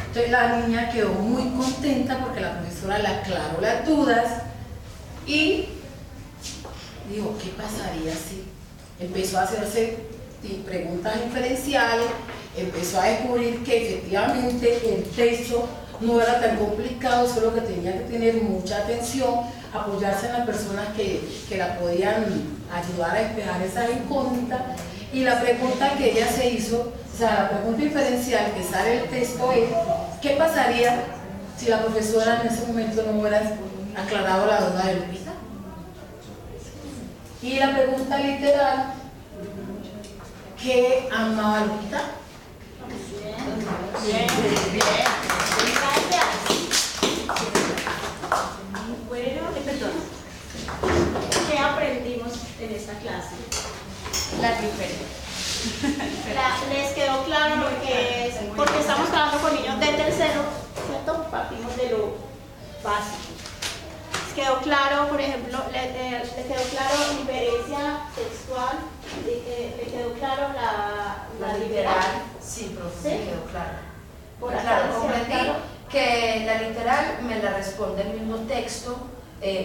Entonces la niña quedó muy contenta porque la profesora le aclaró las dudas y dijo, ¿qué pasaría si? Empezó a hacerse preguntas inferenciales, empezó a descubrir que efectivamente el texto no era tan complicado, solo que tenía que tener mucha atención, apoyarse en las personas que la podían ayudar a despejar esas incógnitas. Y la pregunta que ella se hizo, o sea, la pregunta inferencial que sale el texto es, ¿qué pasaría si la profesora en ese momento no hubiera aclarado la duda de Lupita? Y la pregunta literal, ¿qué amaba Lupita? Bien, bien. Bueno, ¿qué aprendimos en esta clase? La diferencia. ¿Les quedó claro lo que es? Porque estamos trabajando con niños de tercero, ¿cierto? Partimos de lo básico. ¿Les quedó claro, por ejemplo, le quedó claro inferencia textual? ¿Le quedó claro la literal? Sí, profe, ¿Sí? me quedó claro. Por acá Claro, decía, comprendí claro. que la literal me la responde el mismo texto,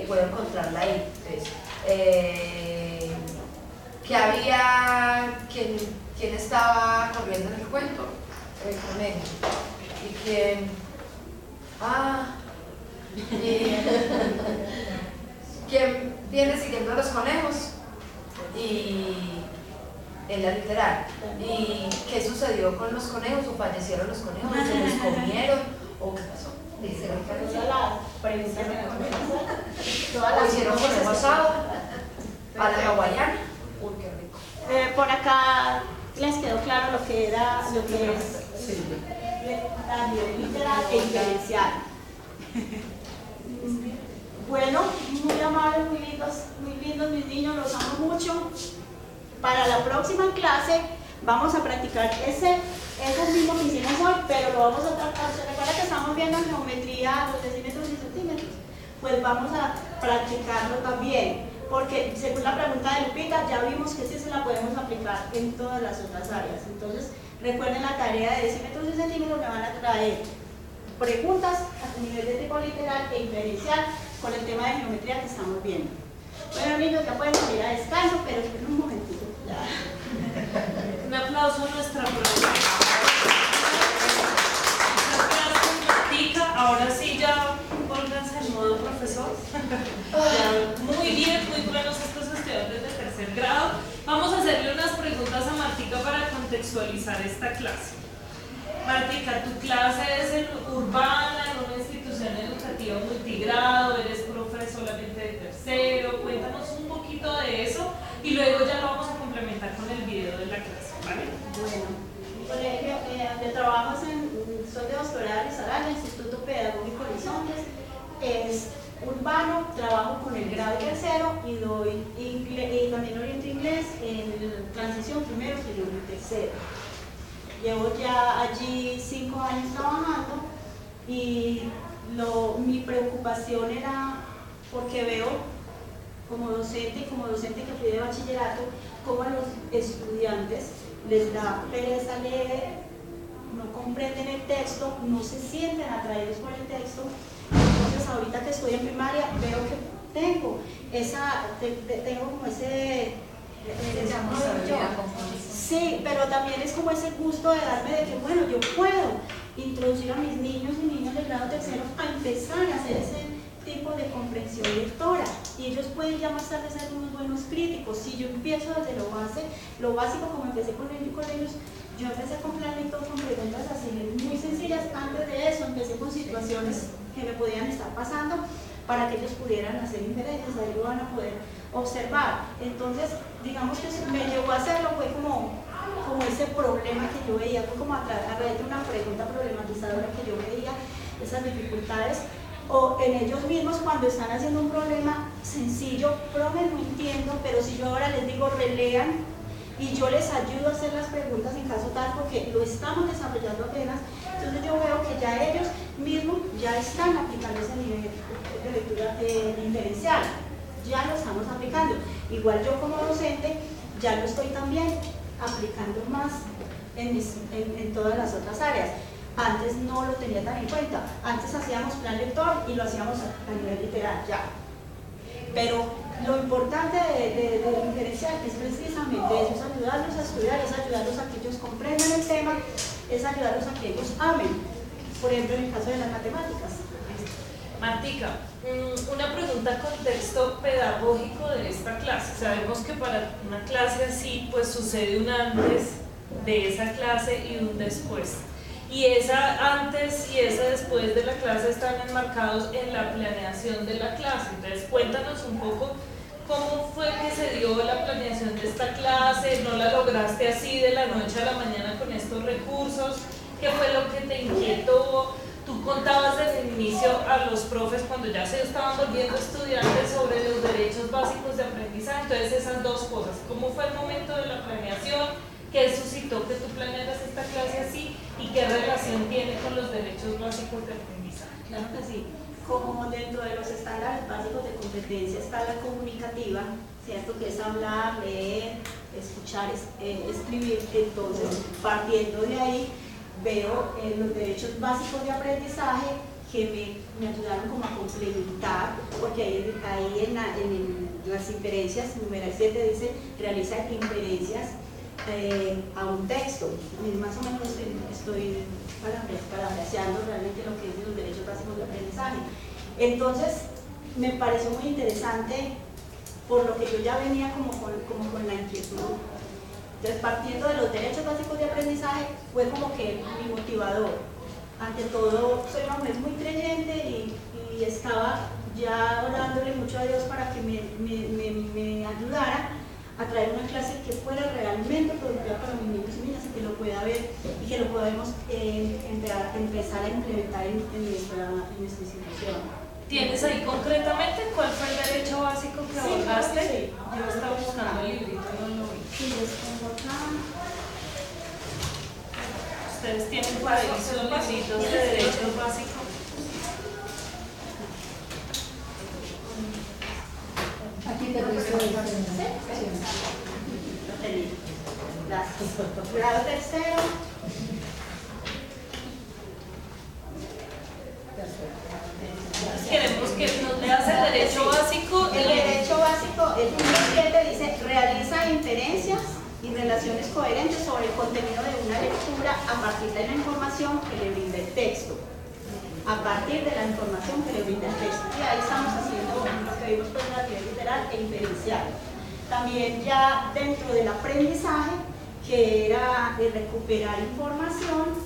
puedo encontrarla ahí. Entonces, que había quien estaba corriendo en el cuento, el conejo, y quien quien viene siguiendo a los conejos, y en la literal, y qué sucedió con los conejos, o fallecieron los conejos, o se los comieron, o qué pasó. Dice o hicieron conejo asado a la hawaiana. Uy, qué rico. Por acá les quedó claro lo que era, lo que es a nivel literal e inferencial. Bueno, muy amables, muy lindos mis niños, los amo mucho. Para la próxima clase vamos a practicar ese mismo que hicimos hoy, pero lo vamos a tratar. ¿Se recuerda que estamos viendo en geometría los decímetros y centímetros? Pues vamos a practicarlo también, porque según la pregunta de Lupita ya vimos que sí se la podemos aplicar en todas las otras áreas. Entonces recuerden la tarea de decímetros y centímetros, me van a traer preguntas a nivel de tipo literal e inferencial con el tema de geometría que estamos viendo. Bueno niños, ya pueden salir a descanso, pero esperen un momentito. Ya. Un aplauso a nuestra profesora. Ahora sí ya pónganse en modo profesor. Ya, muy bien, muy buenos estos estudiantes de tercer grado. Vamos a hacerle unas preguntas a Martica para contextualizar esta clase. Martica, ¿tu clase es urbana, en una institución educativa multigrado? ¿Eres profe solamente de tercero? Cuéntanos un poquito de eso y luego ya lo vamos a complementar con el video de la clase, ¿vale? Bueno, mi colegio de trabajo soy de doctorada en el Instituto Pedagógico Horizontes, es urbano, trabajo con el grado tercero y doy inglés, y también oriento inglés en transición primero, segundo y tercero. Llevo ya allí 5 años trabajando y mi preocupación era porque veo como docente que fui de bachillerato, cómo a los estudiantes les da pereza leer, no comprenden el texto, no se sienten atraídos por el texto. Entonces ahorita que estoy en primaria veo que tengo como ese sí, pero también es como ese gusto de darme de que bueno, yo puedo introducir a mis niños y niñas del grado tercero a empezar a hacer ese tipo de comprensión lectora y ellos pueden ya más tarde ser unos buenos críticos. Si yo empiezo desde lo básico como empecé con ellos, yo empecé con plan lector con preguntas así muy sencillas. Antes de eso empecé con situaciones que me podían estar pasando para que ellos pudieran hacer inferencias, ahí lo van a poder observar. Entonces, digamos que me llevó a hacerlo, fue como ese problema que yo veía, fue como a través de una pregunta problematizadora que yo veía, esas dificultades, o en ellos mismos cuando están haciendo un problema sencillo, profe, no entiendo, pero si yo ahora les digo relean y yo les ayudo a hacer las preguntas en caso tal, porque lo estamos desarrollando apenas, entonces yo veo que ya ellos mismos ya están aplicando ese nivel de lectura inferencial, ya lo estamos aplicando. Igual yo como docente ya lo estoy también aplicando más en todas las otras áreas. Antes no lo tenía tan en cuenta, antes hacíamos plan lector y lo hacíamos a nivel literal, ya. Pero lo importante de inferencial es precisamente eso, es ayudarlos a estudiar, es ayudarlos a que ellos comprendan el tema, es ayudarlos a que ellos amen, por ejemplo en el caso de las matemáticas. Martica, una pregunta contexto pedagógico de esta clase. Sabemos que para una clase así pues sucede un antes de esa clase y un después. Y esa antes y esa después de la clase están enmarcados en la planeación de la clase. Entonces cuéntanos un poco cómo fue que se dio la planeación de esta clase, no la lograste así de la noche a la mañana con estos recursos, qué fue lo que te inquietó. Tú contabas desde el inicio a los profes cuando ya se estaban volviendo estudiantes sobre los derechos básicos de aprendizaje, entonces esas dos cosas, ¿cómo fue el momento de la planeación? ¿Qué suscitó que tú planearas esta clase así? ¿Y qué relación tiene con los derechos básicos de aprendizaje? Claro que sí. Como dentro de los estándares básicos de competencia está la comunicativa, ¿cierto? Que es hablar, leer, escuchar, escribir. Entonces, partiendo de ahí, veo los derechos básicos de aprendizaje que me ayudaron como a complementar, porque ahí en las inferencias, numeral 7 dice, realiza inferencias a un texto. Más o menos estoy parafraseando realmente lo que es los derechos básicos de aprendizaje. Entonces, me pareció muy interesante, por lo que yo ya venía como con la inquietud. Entonces, partiendo de los derechos básicos de aprendizaje, fue como que mi motivador. Ante todo, soy una mujer muy creyente y estaba ya orándole mucho a Dios para que me ayudara a traer una clase que fuera realmente productiva para mis niños y niñas y que lo pueda ver y que lo podamos empezar a implementar en nuestra institución. ¿Tienes ahí concretamente cuál fue el derecho básico que abordaste? Sí. Yo estaba buscando el librito y no lo vi. Sí, les tengo acá. Ustedes tienen por ahí sus libritos de derechos básicos. Aquí te puesto el Gracias. Grado tercero. Queremos que nos leas el derecho básico. El derecho básico, el punto 7 dice, realiza inferencias y relaciones coherentes sobre el contenido de una lectura a partir de la información que le brinda el texto. A partir de la información que le brinda el texto. Y ahí estamos haciendo lo que vimos con la teoría literal e inferencial. También ya dentro del aprendizaje, que era recuperar información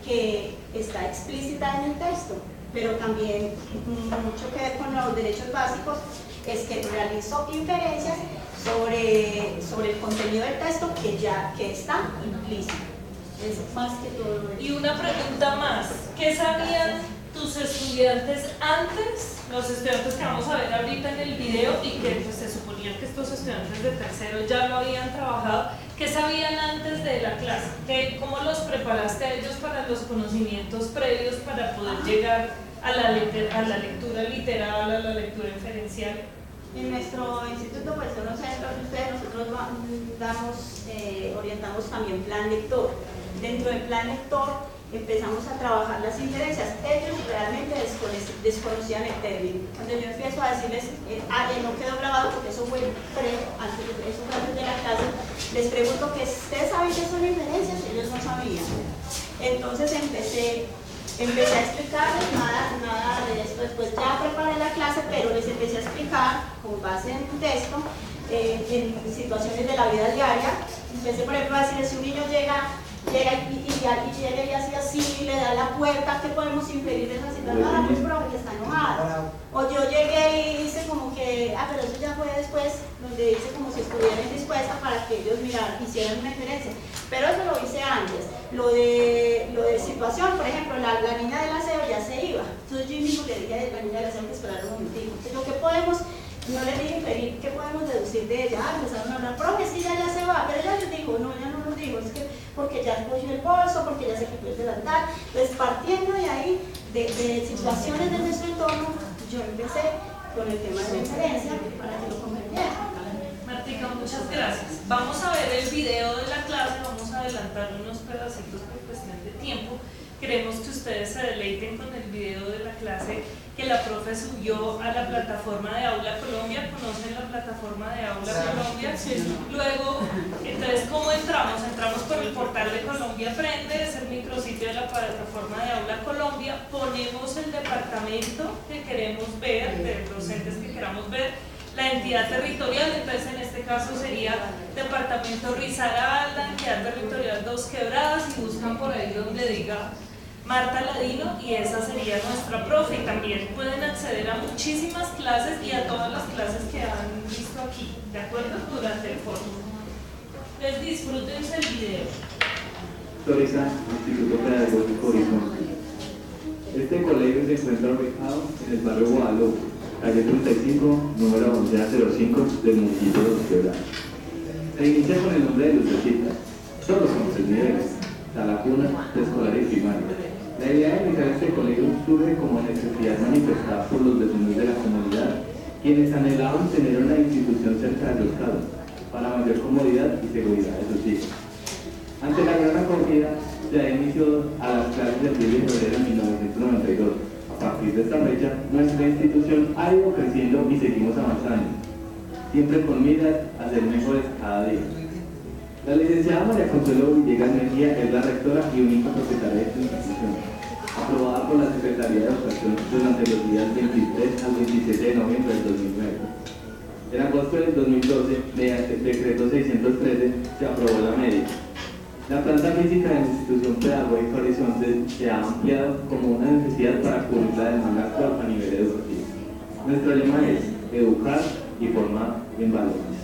que está explícita en el texto, pero también mucho que ver con los derechos básicos es que realizo inferencias sobre el contenido del texto que está implícito. Es más que todo eso. Y una pregunta más, ¿qué sabían tus estudiantes antes, los estudiantes que vamos a ver ahorita en el video y que pues, se suponía que estos estudiantes de tercero ya lo habían trabajado, qué sabían antes de la clase? ¿Cómo los preparaste a ellos para los conocimientos previos para poder llegar a la lectura literal, a la lectura inferencial? En nuestro instituto, pues no sé, nosotros orientamos también plan lector. Dentro del plan lector empezamos a trabajar las inferencias. Ellos realmente desconocían el término. Cuando yo empiezo a decirles, no quedó grabado porque eso fue antes de la clase, les pregunto que ustedes saben qué son inferencias, ellos no sabían. Entonces empecé a explicarles nada de esto. Después ya preparé la clase, pero les empecé a explicar con base en un texto, en situaciones de la vida diaria. Empecé, por ejemplo, a decirles, si un niño llega y hace así, le da la puerta, ¿qué podemos inferir de esa situación? Pues profe, que está enojada. O yo llegué y hice como que, pero eso ya fue después, donde hice como si estuviera indispuesta para que ellos hicieran una inferencia. Pero eso lo hice antes. Lo de situación, por ejemplo, la niña del aseo ya se iba. Entonces yo mismo le dije a la niña del aseo que esperara un momentito. Entonces, ¿qué podemos? No le dije inferir, ¿qué podemos deducir de ella? Empezaron a hablar, profe, es que ya se va, pero ella les dijo, no, ella no nos dijo, es que porque ya cogió el bolso, porque ya se quitó el delantal. Entonces, partiendo de ahí, de situaciones de nuestro entorno, yo empecé con el tema de la inferencia para que lo comprendieran. Martica, muchas gracias. Vamos a ver el video de la clase, vamos a adelantar unos pedacitos por cuestión de tiempo. Queremos que ustedes se deleiten con el video de la clase que la profe subió a la plataforma de Aula Colombia. ¿Conocen la plataforma de Aula Colombia? Luego, entonces, ¿cómo entramos? Entramos por el portal de Colombia Aprende, es el micrositio de la plataforma de Aula Colombia. Ponemos el departamento que queremos ver, de docentes que queramos ver, la entidad territorial, entonces en este caso sería Departamento Risaralda, entidad territorial Dos Quebradas, y buscan por ahí donde diga Marta Ladino y esa sería nuestra profe. Y también pueden acceder a muchísimas clases y a todas las clases que han visto aquí, ¿de acuerdo? Durante el foro. Les disfruten el video. Florisa, Instituto Pedagógico Horizonte. Este colegio se encuentra ubicado en el barrio Guadalupe, calle 35, número 1105 del municipio de Dos Quebradas. Se inicia con el nombre de Lucecita. Solo son 3 niveles, sala cuna, preescolar y primaria. La idea de iniciar este colegio surge como necesidad manifestada por los vecinos de la comunidad, quienes anhelaban tener una institución cerca de los casos, para mayor comodidad y seguridad de sus hijos. Ante la gran acogida, se da inicio a las clases del 10 de febrero de 1992. A partir de esta fecha, nuestra institución ha ido creciendo y seguimos avanzando, siempre con miras a ser mejores cada día. La licenciada María Consuelo Villegas Mejía es la rectora y única propietaria de esta institución, aprobada por la Secretaría de Educación durante los días 23 al 27 de noviembre del 2009. En agosto del 2012, mediante el decreto 613, se aprobó la media. La planta física de la institución pedagógica Horizonte se ha ampliado como una necesidad para cubrir la demanda actual a nivel educativo. Nuestro lema es educar y formar en valores.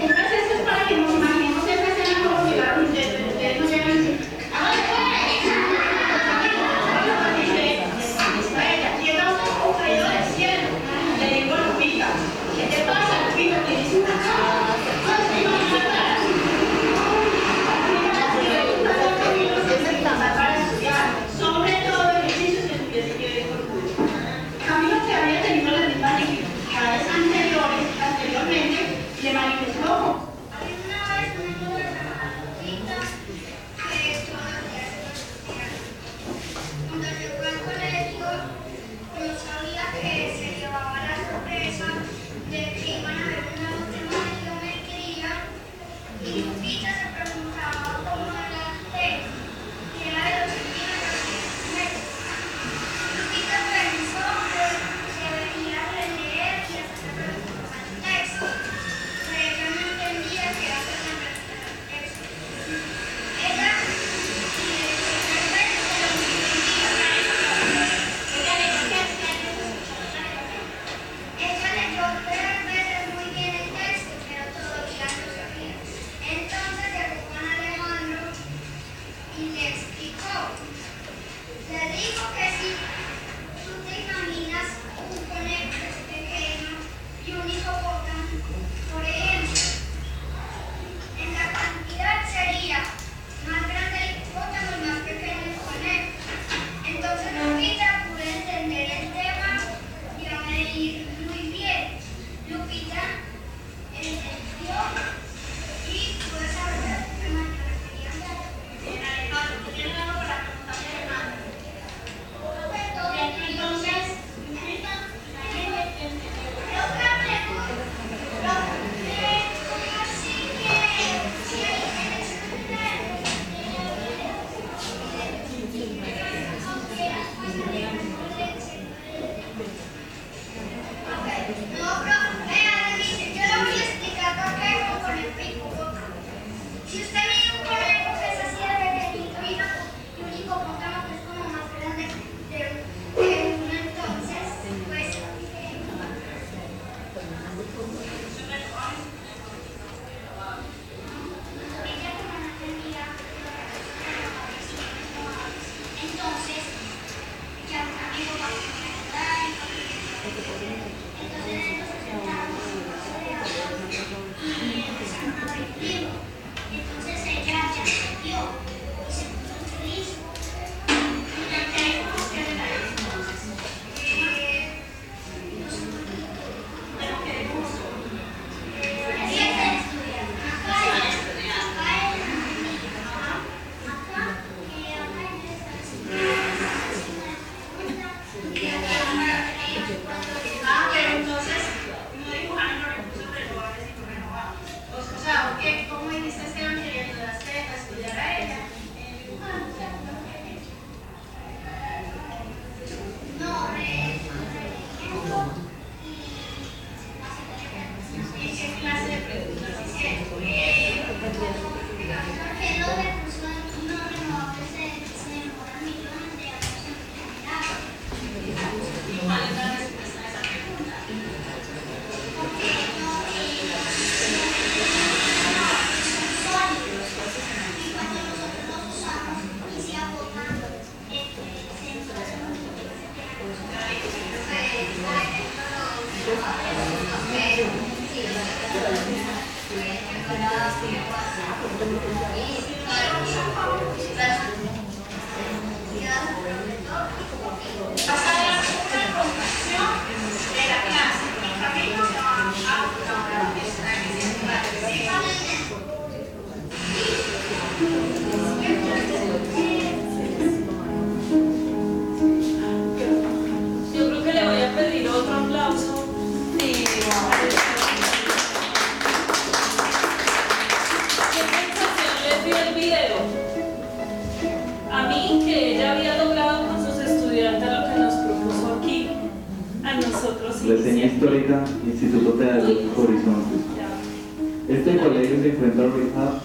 Entonces esto es para que nos imaginemos el escenario como si fuera un Camilo, que había tenido las mismas dificultades anteriormente, le manifestó. Reseña histórica, Instituto Pedagógico Horizontes. Este colegio se encuentra ubicado.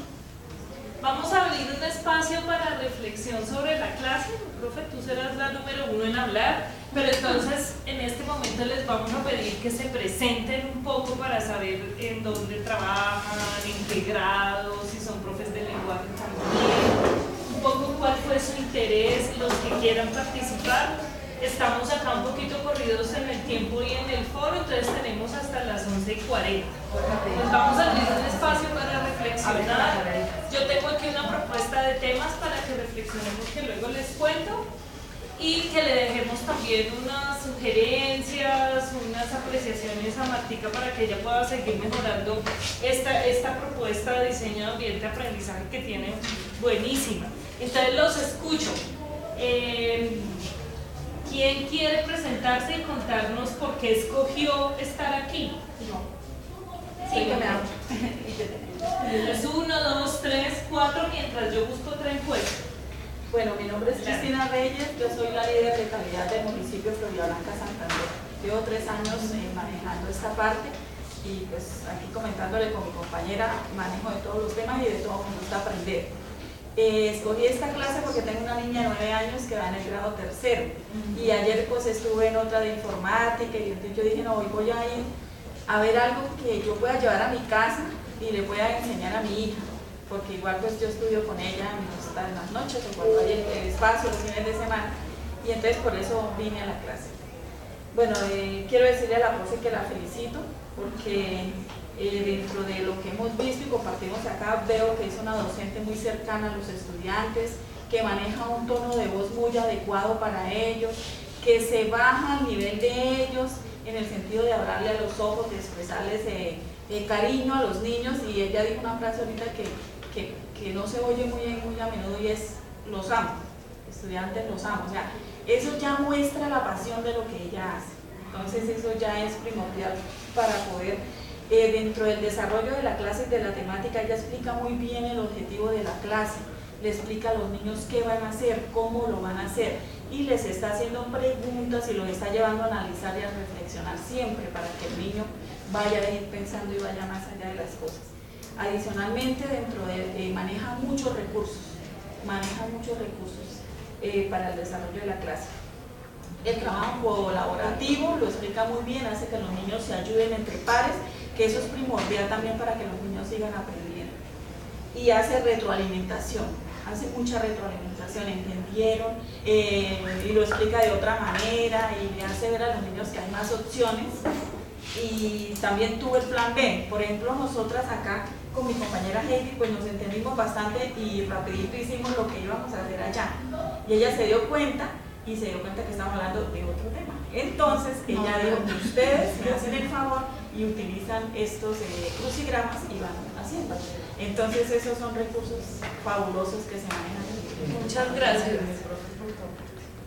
Vamos a abrir un espacio para reflexión sobre la clase. Profe, tú serás la número 1 en hablar, pero entonces en este momento les vamos a pedir que se presenten un poco para saber en dónde trabajan, en qué grado, si son profes de lenguaje también, un poco cuál fue su interés, los que quieran participar. Estamos acá un poquito corridos en el tiempo y en el foro, entonces tenemos hasta las 11:40. Pues vamos a abrir un espacio para reflexionar. Yo tengo aquí una propuesta de temas para que reflexionemos, que luego les cuento. y que le dejemos también unas sugerencias, unas apreciaciones a Martica para que ella pueda seguir mejorando esta propuesta de diseño de ambiente de aprendizaje que tiene buenísima. Entonces los escucho. ¿Quién quiere presentarse y contarnos por qué escogió estar aquí? Sí, es 1, 2, 3, 4, mientras yo busco otra encuesta. Bueno, mi nombre es Cristina Reyes, yo soy la líder de calidad del municipio de Floridablanca, Santander. Llevo 3 años manejando esta parte y pues aquí comentándole con mi compañera manejo de todos los temas y de todo me gusta aprender. Escogí esta clase porque tengo una niña de 9 años que va en el grado 3º y ayer pues estuve en otra de informática y entonces yo dije no, hoy voy a ir a ver algo que yo pueda llevar a mi casa y le pueda enseñar a mi hija, porque igual pues yo estudio con ella en las noches o cuando hay el espacio, los fines de semana, y entonces por eso vine a la clase. Bueno, quiero decirle a la profe que la felicito porque dentro de lo que hemos visto y compartimos acá veo que es una docente muy cercana a los estudiantes, que maneja un tono de voz muy adecuado para ellos, que se baja al nivel de ellos en el sentido de hablarle a los ojos, de expresarles cariño a los niños, y ella dijo una frase ahorita que no se oye muy a menudo y es los amo, estudiantes los amo, o sea, eso ya muestra la pasión de lo que ella hace, entonces eso ya es primordial para poder, dentro del desarrollo de la clase y de la temática, ella explica muy bien el objetivo de la clase, le explica a los niños qué van a hacer, cómo lo van a hacer, y les está haciendo preguntas y los está llevando a analizar y a reflexionar siempre para que el niño vaya a ir pensando y vaya más allá de las cosas. Adicionalmente, dentro de maneja muchos recursos para el desarrollo de la clase. El trabajo colaborativo lo explica muy bien, hace que los niños se ayuden entre pares, que eso es primordial también para que los niños sigan aprendiendo. Y hace retroalimentación, hace mucha retroalimentación, entendieron, y lo explica de otra manera y le hace ver a los niños que hay más opciones. Y también tuvo el plan B, por ejemplo nosotras acá con mi compañera Heidi pues nos entendimos bastante y rapidito hicimos lo que íbamos a hacer allá y ella se dio cuenta que estábamos hablando de otro tema, entonces ella dijo que ustedes me hacen el favor y utilizan estos crucigramas y van haciendo, entonces esos son recursos fabulosos que se manejan. Muchas gracias.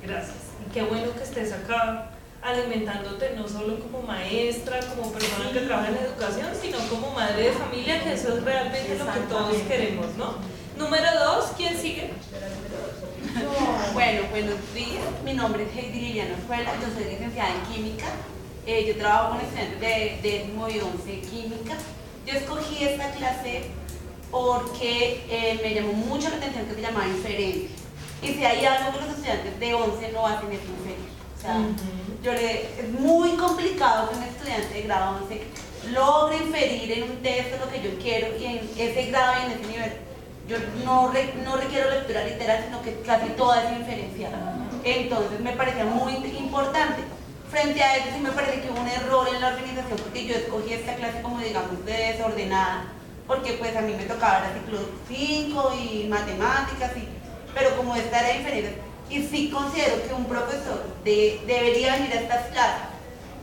Gracias, y qué bueno que estés acá alimentándote no solo como maestra, como persona que trabaja en educación, sino como madre de familia, que eso es realmente lo que todos queremos, ¿no? Número 2, ¿quién sigue? Bueno, buenos días, mi nombre es Heidi Liliana Orjuela, yo soy licenciada en Química, yo trabajo con estudiantes de 11 de Química. Yo escogí esta clase porque me llamó mucho la atención que se llamaba inferencia, y si hay algo que los estudiantes de 11 no hacen es inferir, o sea, es muy complicado que un estudiante de grado 11 logre inferir en un texto lo que yo quiero, y en ese grado y en ese nivel yo no requiero lectura literal, sino que casi toda es inferenciada. Entonces me parecía muy importante. Frente a eso sí me parece que hubo un error en la organización, porque yo escogí esta clase como digamos de desordenada, porque pues a mí me tocaba el ciclo 5 y matemáticas, pero como esta era diferente. Y sí considero que un profesor debería venir a estas clases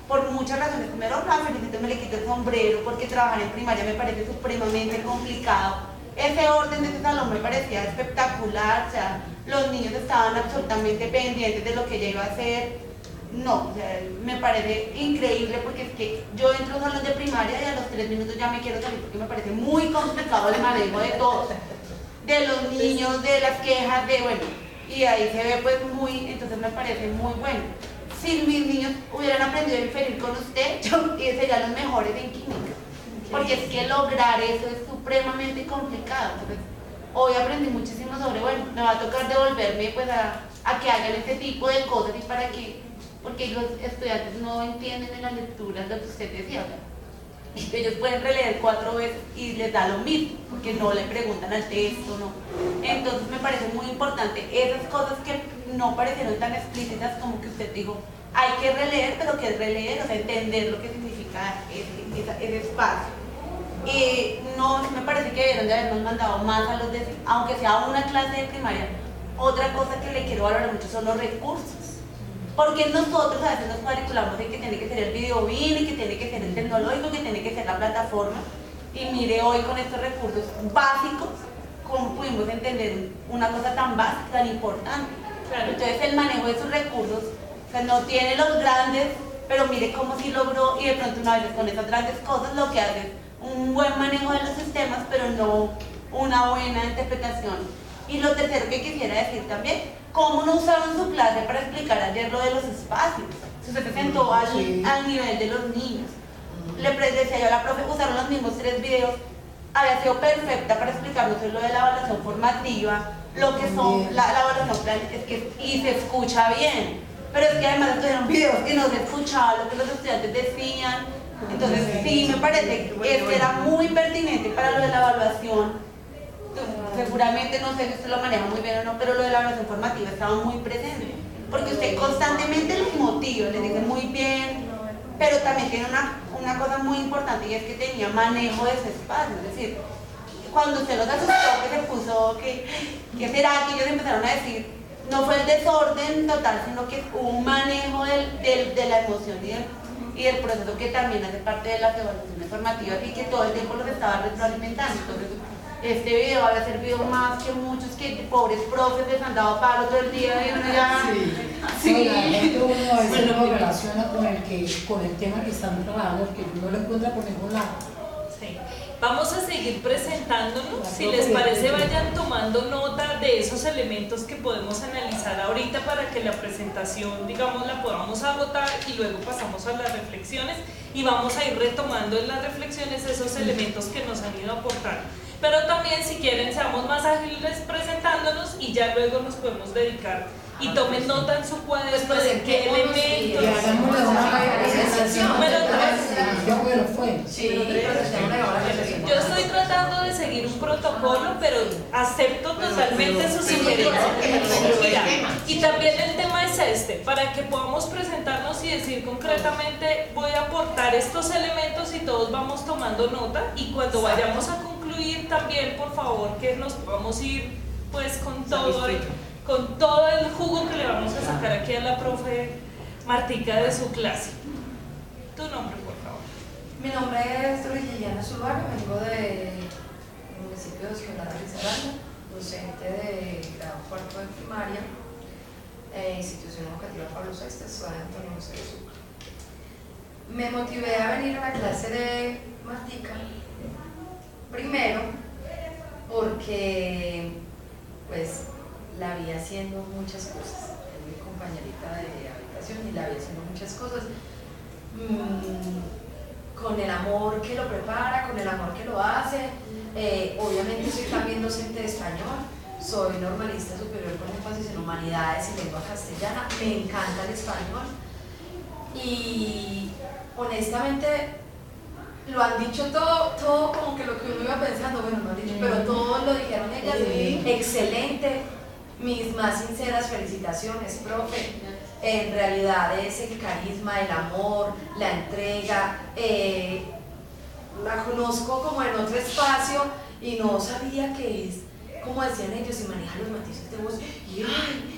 por muchas razones. Primero, la felicito, me le quito el sombrero porque trabajar en primaria me parece supremamente complicado. Ese orden de ese salón me parecía espectacular, o sea, los niños estaban absolutamente pendientes de lo que ella iba a hacer. No, o sea, me parece increíble porque es que yo entro a un salón de primaria y a los 3 minutos ya me quiero salir porque me parece muy complicado el manejo de todo, de los niños, de las quejas, y ahí se ve pues entonces me parece muy bueno. Si mis niños hubieran aprendido a inferir con usted, serían los mejores en química, porque es que lograr eso es supremamente complicado. Entonces, hoy aprendí muchísimo sobre, me va a tocar devolverme pues a que hagan este tipo de cosas porque los estudiantes no entienden en las lecturas lo que usted decía. Ellos pueden releer 4 veces y les da lo mismo, porque no le preguntan al texto, ¿no? Entonces me parece muy importante esas cosas que no parecieron tan explícitas, como que usted dijo, hay que releer, pero ¿qué es releer? O sea, entender lo que significa ese espacio. Y no me parece que debieron de habernos mandado más a los aunque sea una clase de primaria, Otra cosa que le quiero valorar mucho son los recursos. Porque nosotros a veces nos cuadriculamos en que tiene que ser el videobin, y que tiene que ser el tecnológico, que tiene que ser la plataforma. Y mire hoy con estos recursos básicos, cómo pudimos entender una cosa tan básica, tan importante. Claro. Entonces el manejo de sus recursos, o sea, no tiene los grandes, pero mire cómo sí logró, y de pronto una vez con esas grandes cosas lo que hace es un buen manejo de los sistemas, pero no una buena interpretación. Y lo tercero que quisiera decir también, cómo no usaron su clase para explicar ayer lo de los espacios. Usted se sentó al nivel de los niños. Le decía yo a la profe, usaron los mismos 3 videos, había sido perfecta para explicarnos lo de la evaluación formativa, lo que son la evaluación plan, y se escucha bien. Pero es que además tuvieron videos que no se escuchaba lo que los estudiantes decían. Entonces sí me parece que era muy pertinente para lo de la evaluación. Seguramente, no sé si usted lo maneja muy bien o no, pero lo de la evaluación formativa estaba muy presente. Porque usted constantemente los motiva, les dice muy bien, pero también tiene una cosa muy importante, y es que tenía manejo de ese espacio. Es decir, cuando usted los asustó, que se puso, ¿qué será? Que ellos empezaron a decir, no fue el desorden total, sino que hubo un manejo de la emoción y del proceso que también hace parte de las evaluaciones formativas, y que todo el tiempo los estaba retroalimentando. Entonces, este video había servido más que muchos que pobres profes les han dado palo todo el día y uno ya... Sí. Uno a veces lo relaciona con el tema que están trabajando, que no lo encuentra por ningún lado. Sí. Vamos a seguir presentándonos. Si les parece, vayan tomando nota de esos elementos que podemos analizar ahorita para que la presentación, digamos, la podamos agotar, y luego pasamos a las reflexiones y vamos a ir retomando en las reflexiones esos elementos que nos han ido aportando. Pero también, si quieren, seamos más ágiles presentándonos y ya luego nos podemos dedicar. Y tomen nota en su cuaderno de qué elementos. Yo estoy tratando de seguir un protocolo, pero acepto totalmente sus sugerencias. Y también el tema es este, para que podamos presentarnos y decir concretamente, voy a aportar estos elementos, y todos vamos tomando nota, y cuando vayamos a concluir también, por favor, que nos podamos ir pues con todo el jugo que le vamos a sacar aquí a la profe Martica de su clase. Tu nombre, por favor. Mi nombre es Liliana Zuluaga, vengo del municipio de Escuela de Risaralda, docente de grado 4 de primaria, institución educativa Pablo VI, Ciudad de Antonio José de Sucre. Me motivé a venir a la clase de Martica, primero porque pues la vi haciendo muchas cosas, es mi compañerita de habitación, y la vi haciendo muchas cosas con el amor que lo prepara, con el amor que lo hace. Obviamente soy también docente de español, soy normalista superior con énfasis en humanidades y lengua castellana, me encanta el español, y honestamente lo han dicho todo como que lo que uno iba pensando, bueno, no han dicho, pero todo lo dijeron ellas, excelente. Mis más sinceras felicitaciones, profe. En realidad es el carisma, el amor, la entrega. La conozco como en otro espacio y no sabía que es, como decían ellos, y maneja los matices de voz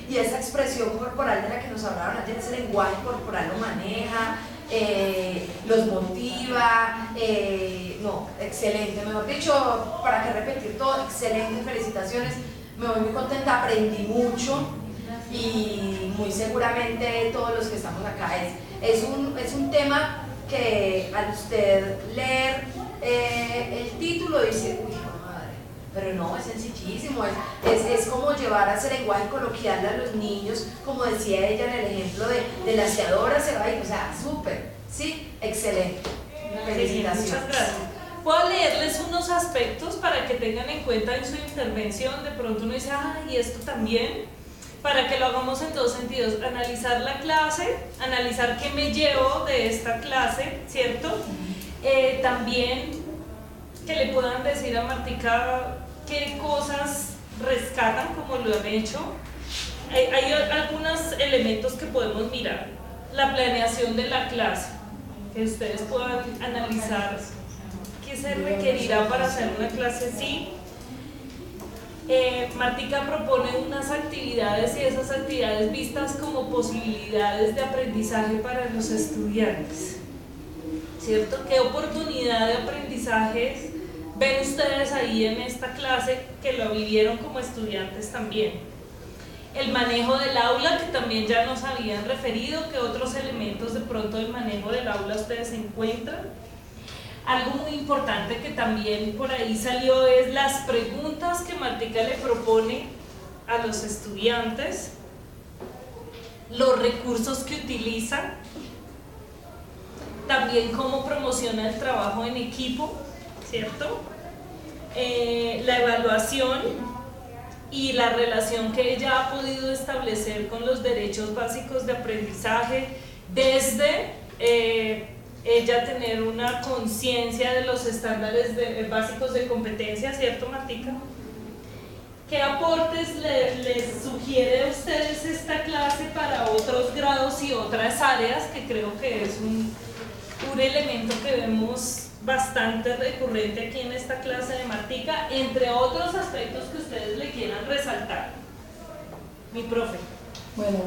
y esa expresión corporal de la que nos hablaban ayer, ese lenguaje corporal lo maneja, los motiva. No, excelente, mejor dicho, para que repetir todo, excelente, felicitaciones. Me voy muy contenta, aprendí mucho, y muy seguramente todos los que estamos acá es un tema que al usted leer el título dice, uy, madre, pero no, es sencillísimo, es como llevar a ese lenguaje coloquial a los niños, como decía ella en el ejemplo de la aseadora, se va a ir, o sea, súper, sí, excelente, felicitaciones. Muchas gracias. Puedo leerles unos aspectos para que tengan en cuenta en su intervención. De pronto uno dice, y esto también, para que lo hagamos en dos sentidos: analizar la clase, analizar qué me llevo de esta clase, ¿cierto? También que le puedan decir a Martica qué cosas rescatan, como lo han hecho. Hay algunos elementos que podemos mirar. La planeación de la clase, que ustedes puedan analizar qué se requerirá para hacer una clase así. Martica propone unas actividades y esas actividades vistas como posibilidades de aprendizaje para los estudiantes, ¿cierto? ¿Qué oportunidad de aprendizajes ven ustedes ahí en esta clase que lo vivieron como estudiantes también? El manejo del aula, que también ya nos habían referido, ¿qué otros elementos de pronto del manejo del aula ustedes encuentran? Algo muy importante que también por ahí salió es las preguntas que Martica le propone a los estudiantes, los recursos que utiliza, también cómo promociona el trabajo en equipo, ¿cierto? La evaluación y la relación que ella ha podido establecer con los derechos básicos de aprendizaje desde ella tener una conciencia de los estándares básicos de competencia, ¿cierto, Martica? ¿Qué aportes les sugiere a ustedes esta clase para otros grados y otras áreas? Que creo que es un elemento que vemos bastante recurrente aquí en esta clase de Martica, entre otros aspectos que ustedes le quieran resaltar. Mi profe. Bueno,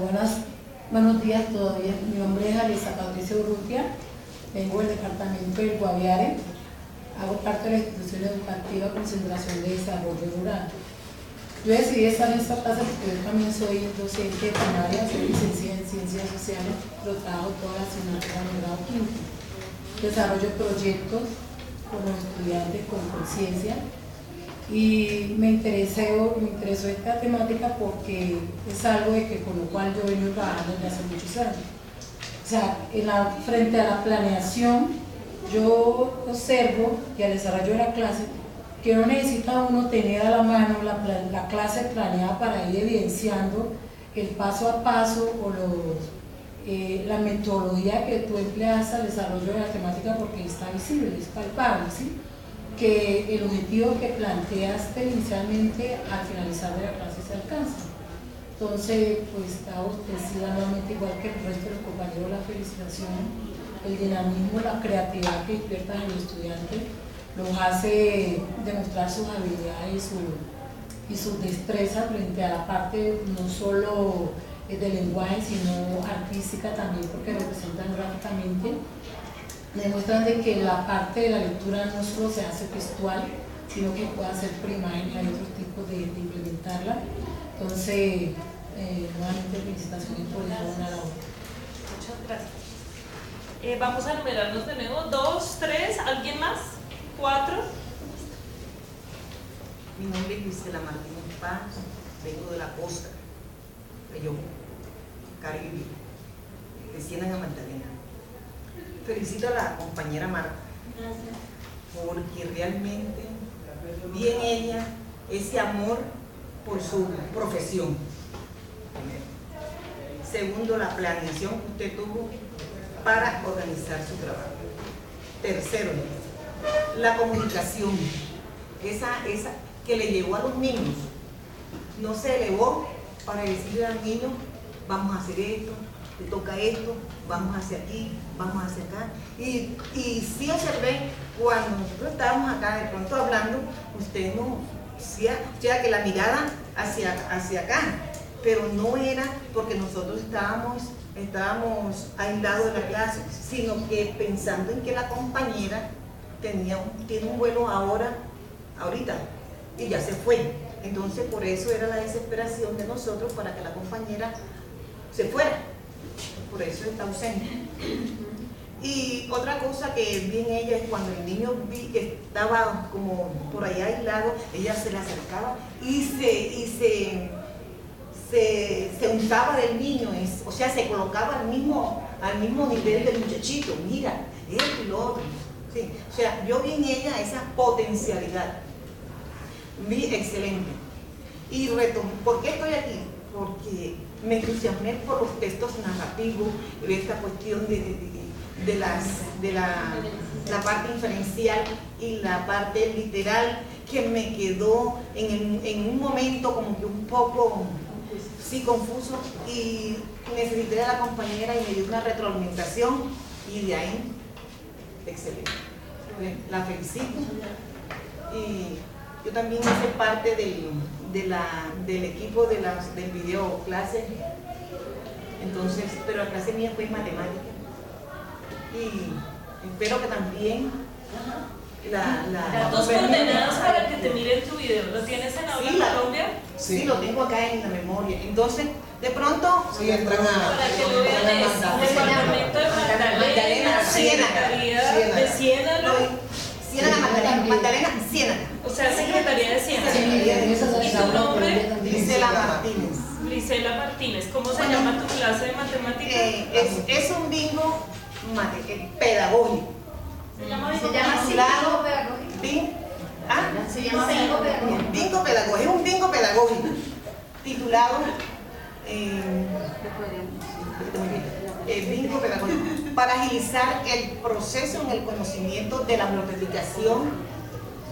buenos días todavía. Mi nombre es Alisa Patricia Urrutia, vengo del departamento del Guaviare, hago parte de la institución educativa Concentración de Desarrollo Rural. Yo decidí estar en esta clase porque yo también soy docente de primaria, soy licenciada en Ciencias Sociales, pero trabajo toda la asignatura en el grado quinto. Desarrollo proyectos con los estudiantes con conciencia y me interesó esta temática porque es algo con lo cual yo vengo trabajando desde hace muchos años. O sea, frente a la planeación, yo observo que al desarrollo de la clase, que no necesita uno tener a la mano la clase planeada para ir evidenciando el paso a paso o la metodología que tú empleas al desarrollo de la temática, porque está visible, es palpable, ¿sí? Que el objetivo que planteaste inicialmente al finalizar de la clase se alcanza. Entonces, pues está ostensida nuevamente, igual que el resto de los compañeros, la felicitación, el dinamismo, la creatividad que despierta en los estudiantes, los hace demostrar sus habilidades y sus destrezas frente a la parte no solo de lenguaje, sino artística también, porque representan gráficamente, demuestran de que la parte de la lectura no solo se hace textual, sino que puede ser primaria y hay otros tipos de implementarla. Entonces, nuevamente felicitaciones por esa buena labor. Muchas gracias. Vamos a numerarnos de nuevo. 2, 3, ¿alguien más? 4. Mi nombre es Gisela Martínez Paz, vengo de la costa, de Yopó, Caribe, de Ciénaga Magdalena. Felicito a la compañera Marta, porque realmente vi en ella ese amor por su profesión. Segundo, la planeación que usted tuvo para organizar su trabajo. Tercero, la comunicación, esa que le llegó a los niños, no se elevó para decirle al niño, vamos a hacer esto, te toca esto, vamos hacia aquí, vamos hacia acá. Y sí observé, cuando nosotros estábamos acá de pronto hablando, usted no, sea que la mirada hacia acá, pero no era porque nosotros estábamos aislados de la clase, sino que pensando en que la compañera tiene un vuelo ahorita, y ya se fue. Entonces por eso era la desesperación de nosotros para que la compañera se fuera, por eso está ausente. Y otra cosa que vi en ella es cuando el niño vi que estaba como por allá aislado, ella se le acercaba y se untaba del niño, o sea, se colocaba al mismo nivel del muchachito, mira, esto y lo otro. Sí, o sea, yo vi en ella esa potencialidad, vi excelente. Y ¿por qué estoy aquí? Porque me entusiasmé por los textos narrativos, de esta cuestión de la parte inferencial y la parte literal, que me quedó en un momento como que un poco sí confuso, y necesité a la compañera y me dio una retroalimentación, y de ahí excelente. La felicito, y yo también hice parte del equipo del video clase. Entonces, pero la clase mía fue en matemática. Y espero que también las dos coordenadas para que te miren tu video. ¿Lo tienes en Aula Colombia? Sí, lo tengo acá en la memoria. Entonces, de pronto, sí, entran para que lo vean, es Departamento de Magdalena, Secretaría de Ciénaga. Magdalena Ciénaga. O sea, Secretaría de Ciénaga. ¿Y tu nombre? Lisela Martínez. Lisela Martínez. ¿Cómo se llama tu clase de matemáticas? Es un bingo pedagógico. Se llama bingo pedagógico. Se llama bingo pedagógico. Bingo pedagógico. Es un bingo pedagógico titulado bingo pedagógico para agilizar el proceso en el conocimiento de la multiplicación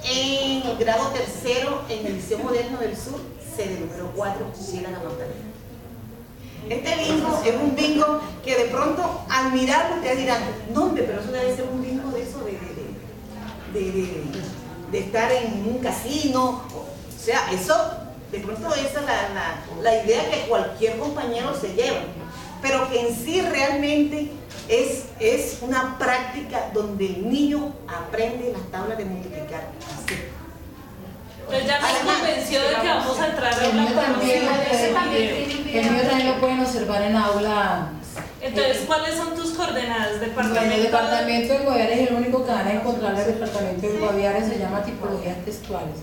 en el grado tercero en el Liceo Moderno del Sur, sede número 4, Ciénaga Magdalena. Este bingo es un bingo que de pronto al mirarlo ustedes dirán, no hombre, pero eso debe ser un bingo de eso de estar en un casino. O sea, eso de pronto esa es la idea que cualquier compañero se lleva, pero que en sí realmente es una práctica donde el niño aprende las tablas de multiplicar. Así. Pues ya me convenció de que vamos a entrar a una El mío también lo pueden observar en aula. Entonces, ¿cuáles son tus coordenadas? En el departamento del Guaviare es el único que van a encontrar en el departamento del Guaviare, se llama tipologías textuales.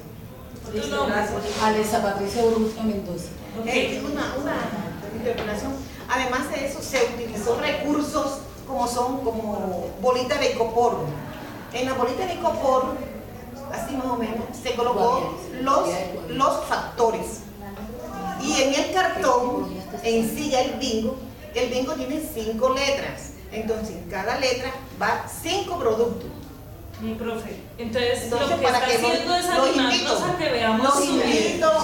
¿Tu nombre? Alessa Patricia Urrutia Mendoza. Una interpelación. Además de eso, se utilizó recursos como bolita de icopor. En la bolita de icopor, así más o menos, se colocó los factores. Y en el cartón, en sí ya el bingo tiene 5 letras. Entonces, en cada letra va 5 productos. Mi profe. Entonces lo que está haciendo es animarnos a que veamos su video. O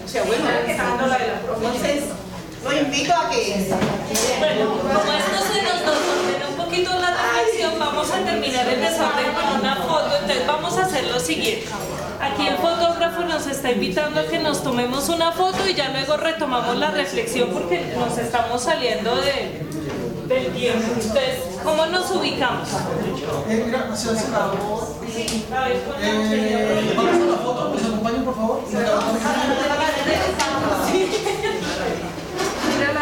sea, bueno, entonces, lo invito a que... Bueno, como esto se nos ordena un poquito la reflexión, vamos a terminar el desorden con una foto. Entonces vamos a hacer lo siguiente. Aquí el fotógrafo nos está invitando a que nos tomemos una foto y ya luego retomamos la reflexión porque nos estamos saliendo del tiempo. Entonces, ¿cómo nos ubicamos? Mira, hacia ese lado. A ver, vamos a la foto, ¿nos acompañan por favor? Mira la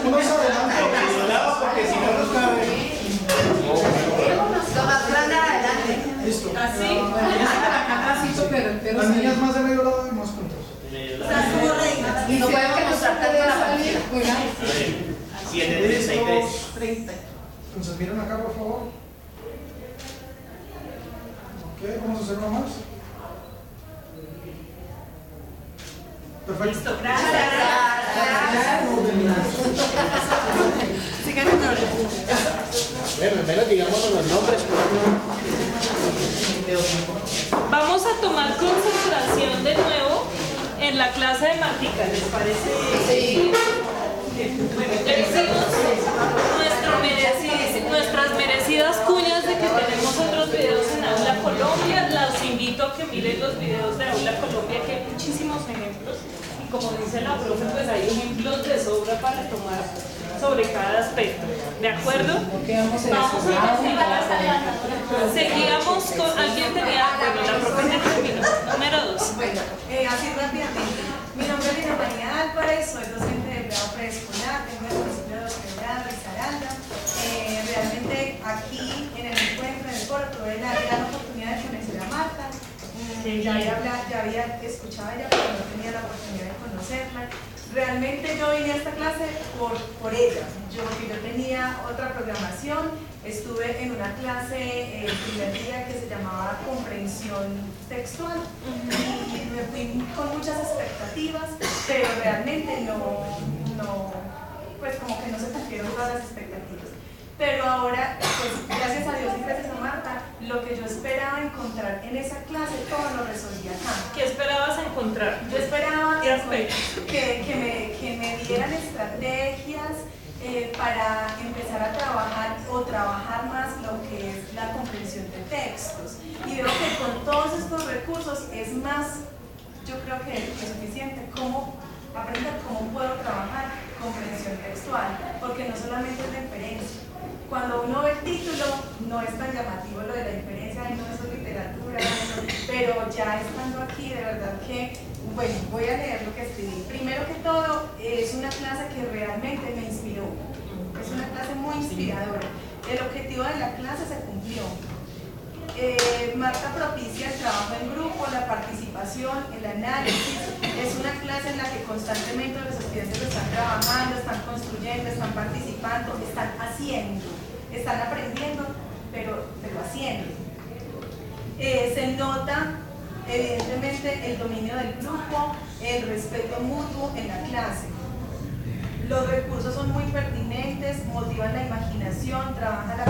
Unos adelante. Porque si no nos cabe. Tomás Plana, adelante. Listo. ¿Así? Las niñas más de medio lado y más juntos. Y no podemos mostrar tanto la partida. 7:33. Entonces miren acá por favor. Ok, vamos a hacer uno más. Perfecto. Listo, gracias. Bueno, al menos digamos los nombres. Vamos a tomar concentración de nuevo en la clase de Martica, ¿les parece? Sí. Bueno, ya hicimos nuestras merecidas cuñas de que tenemos otros videos en Aula Colombia. Los invito a que miren los videos de Aula Colombia, que hay muchísimos ejemplos. Y como dice la profe, pues hay ejemplos de sobra para tomar sobre cada aspecto. ¿De acuerdo? Vamos a seguíamos con alguien tenía, bueno, la profe ya terminó. Número 2. Bueno, así rápidamente. Mi nombre es Lina María Álvarez, soy docente de grado preescolar, tengo el municipio de Quebrada, Risaralda. Realmente aquí en el encuentro, en el foro, tuve la gran oportunidad de conocer a Marta. Ya había escuchado a ella, pero no tenía la oportunidad de conocerla. Realmente yo vine a esta clase por ella, porque yo tenía otra programación, estuve en una clase el primer día que se llamaba comprensión textual y me fui con muchas expectativas, pero realmente no, pues como que no se cumplieron todas las expectativas. Pero ahora, pues gracias a Dios y gracias a Marta, lo que yo esperaba encontrar en esa clase, todo lo resolví acá. ¿Qué esperabas encontrar? Yo esperaba ¿Qué que me dieran estrategias para empezar a trabajar o trabajar más lo que es la comprensión de textos. Y veo que con todos estos recursos es más, yo creo que es suficiente cómo aprender cómo puedo trabajar comprensión textual, porque no solamente es la inferencia. Cuando uno ve el título, no es tan llamativo lo de la inferencia, no es literatura, pero ya estando aquí, de verdad que, bueno, voy a leer lo que escribí. Primero que todo, es una clase que realmente me inspiró. Es una clase muy inspiradora. El objetivo de la clase se cumplió. Marta propicia el trabajo en grupo, la participación, el análisis. Es una clase en la que constantemente los estudiantes están trabajando, están construyendo, están participando, están haciendo, están aprendiendo, pero haciendo. Se nota evidentemente el dominio del grupo, el respeto mutuo en la clase. Los recursos son muy pertinentes, motivan la imaginación, trabajan la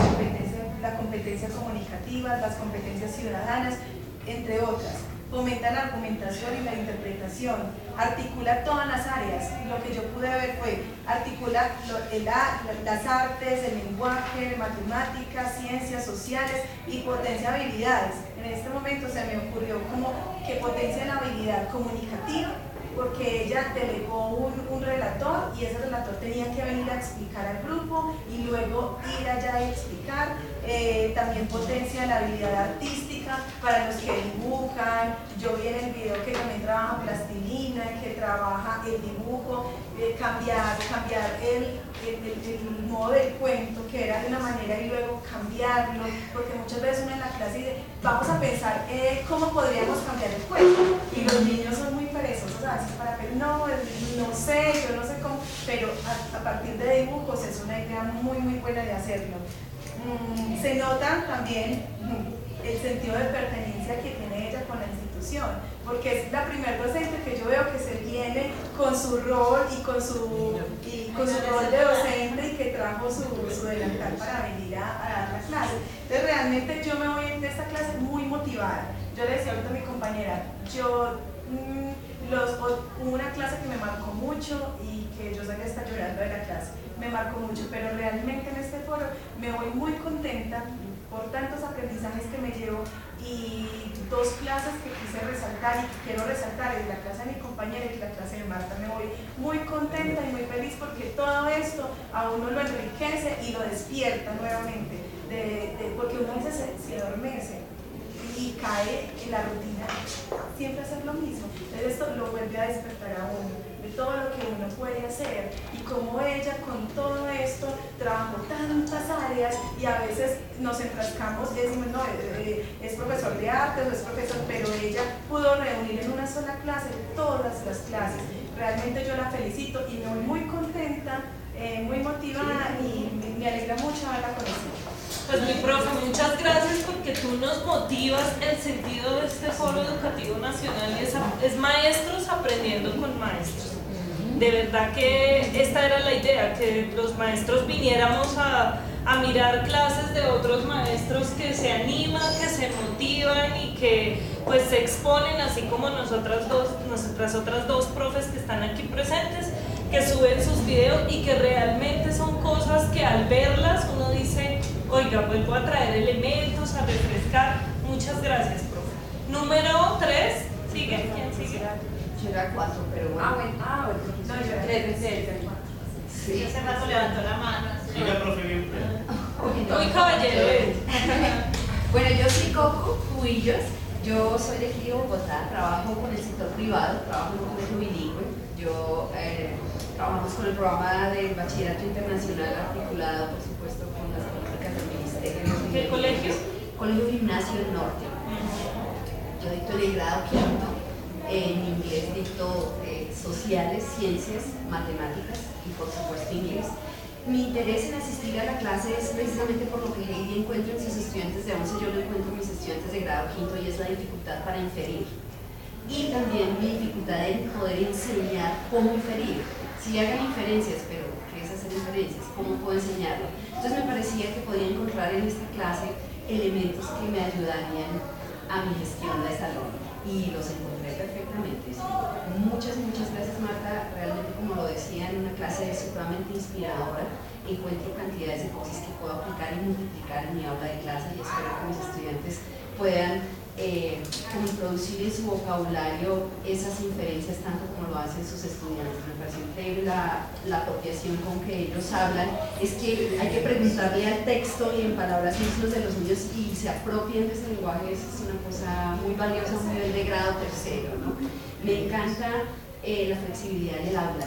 competencia comunicativa, las competencias ciudadanas, entre otras. Fomenta la argumentación y la interpretación, articula todas las áreas. Lo que yo pude ver fue articular las artes, el lenguaje, matemáticas, ciencias sociales y potencia habilidades. En este momento se me ocurrió como que potencia la habilidad comunicativa, porque ella delegó un relator y ese relator tenía que venir a explicar al grupo y luego ir allá y explicar. También potencia la habilidad artística para los que dibujan. Yo vi en el video que también trabaja plastilina, que trabaja el dibujo, cambiar el modo del cuento, que era de una manera y luego cambiarlo, porque muchas veces uno en la clase dice, vamos a pensar cómo podríamos cambiar el cuento, y los niños son muy perezosos a veces para que no sé, yo no sé cómo, pero a partir de dibujos es una idea muy buena de hacerlo. Se nota también el sentido de pertenencia que tiene ella con la institución, porque es la primer docente que yo veo que se viene con su rol y con su rol de docente y que trajo su delantal para venir a dar la clase. Entonces realmente yo me voy de esta clase muy motivada. Yo le decía ahorita a mi compañera, hubo una clase que me marcó mucho y que yo salí hasta llorando de la clase, me marcó mucho, pero realmente en este foro me voy muy contenta por tantos aprendizajes que me llevo y dos clases que quise resaltar y que quiero resaltar, es la clase de mi compañera y la clase de Marta. Me voy muy contenta y muy feliz porque todo esto a uno lo enriquece y lo despierta nuevamente, porque uno a veces se adormece y cae en la rutina, siempre hacer lo mismo. Entonces esto lo vuelve a despertar a uno, de todo lo que uno puede hacer y cómo ella con todo esto trabajó tantas áreas y a veces nos enfrascamos y decimos, no, es profesor de artes o es profesor, pero ella pudo reunir en una sola clase todas las clases. Realmente yo la felicito y me voy muy contenta, muy motivada y me alegra mucho haberla conocido. Pues mi profe, muchas gracias porque tú nos motivas. El sentido de este Foro Educativo Nacional es maestros aprendiendo con maestros. De verdad que esta era la idea, que los maestros viniéramos a mirar clases de otros maestros que se animan, que se motivan y que pues se exponen, así como nuestras otras dos profes que están aquí presentes, que suben sus videos y que realmente son cosas que al verlas uno dice, oiga, vuelvo a traer elementos, a refrescar. Muchas gracias, profe. Número 3, sigue. ¿Quién sigue? Yo era 4, pero bueno. bueno. No, yo era 3. Sí. Hace rato levantó la mano. Siga, profe, bien. Muy caballero. Bueno, yo soy Coco Cubillos, yo soy de aquí de Bogotá, trabajo con el sector privado, trabajo en un colegio bilingüe. Yo trabajamos con el programa del Bachillerato Internacional articulado, por supuesto, con las políticas del Ministerio. ¿Qué colegio? Colegio Gimnasio del Norte. Yo dicto el grado quinto, en inglés dicto sociales, ciencias, matemáticas y por supuesto inglés. Mi interés en asistir a la clase es precisamente por lo que Heidi encuentra en sus estudiantes de 11, yo lo encuentro en mis estudiantes de grado quinto y es la dificultad para inferir. Y también mi dificultad en poder enseñar cómo inferir. Si hagan inferencias, pero ¿qué es hacer inferencias? ¿Cómo puedo enseñarlo? Entonces me parecía que podía encontrar en esta clase elementos que me ayudarían a mi gestión de salón y los encontré perfectamente. ¿Sí? Muchas gracias, Marta. Realmente, como lo decía, en una clase supremamente inspiradora encuentro cantidades de cosas que puedo aplicar y multiplicar en mi aula de clase, y espero que mis estudiantes puedan como introducir en su vocabulario esas inferencias tanto como lo hacen sus estudiantes. Me parece increíble la apropiación con que ellos hablan. Es que hay que preguntarle al texto y en palabras mismas de los niños y se apropien de ese lenguaje. Eso es una cosa muy valiosa a un nivel de grado tercero, ¿no? Me encanta la flexibilidad del aula.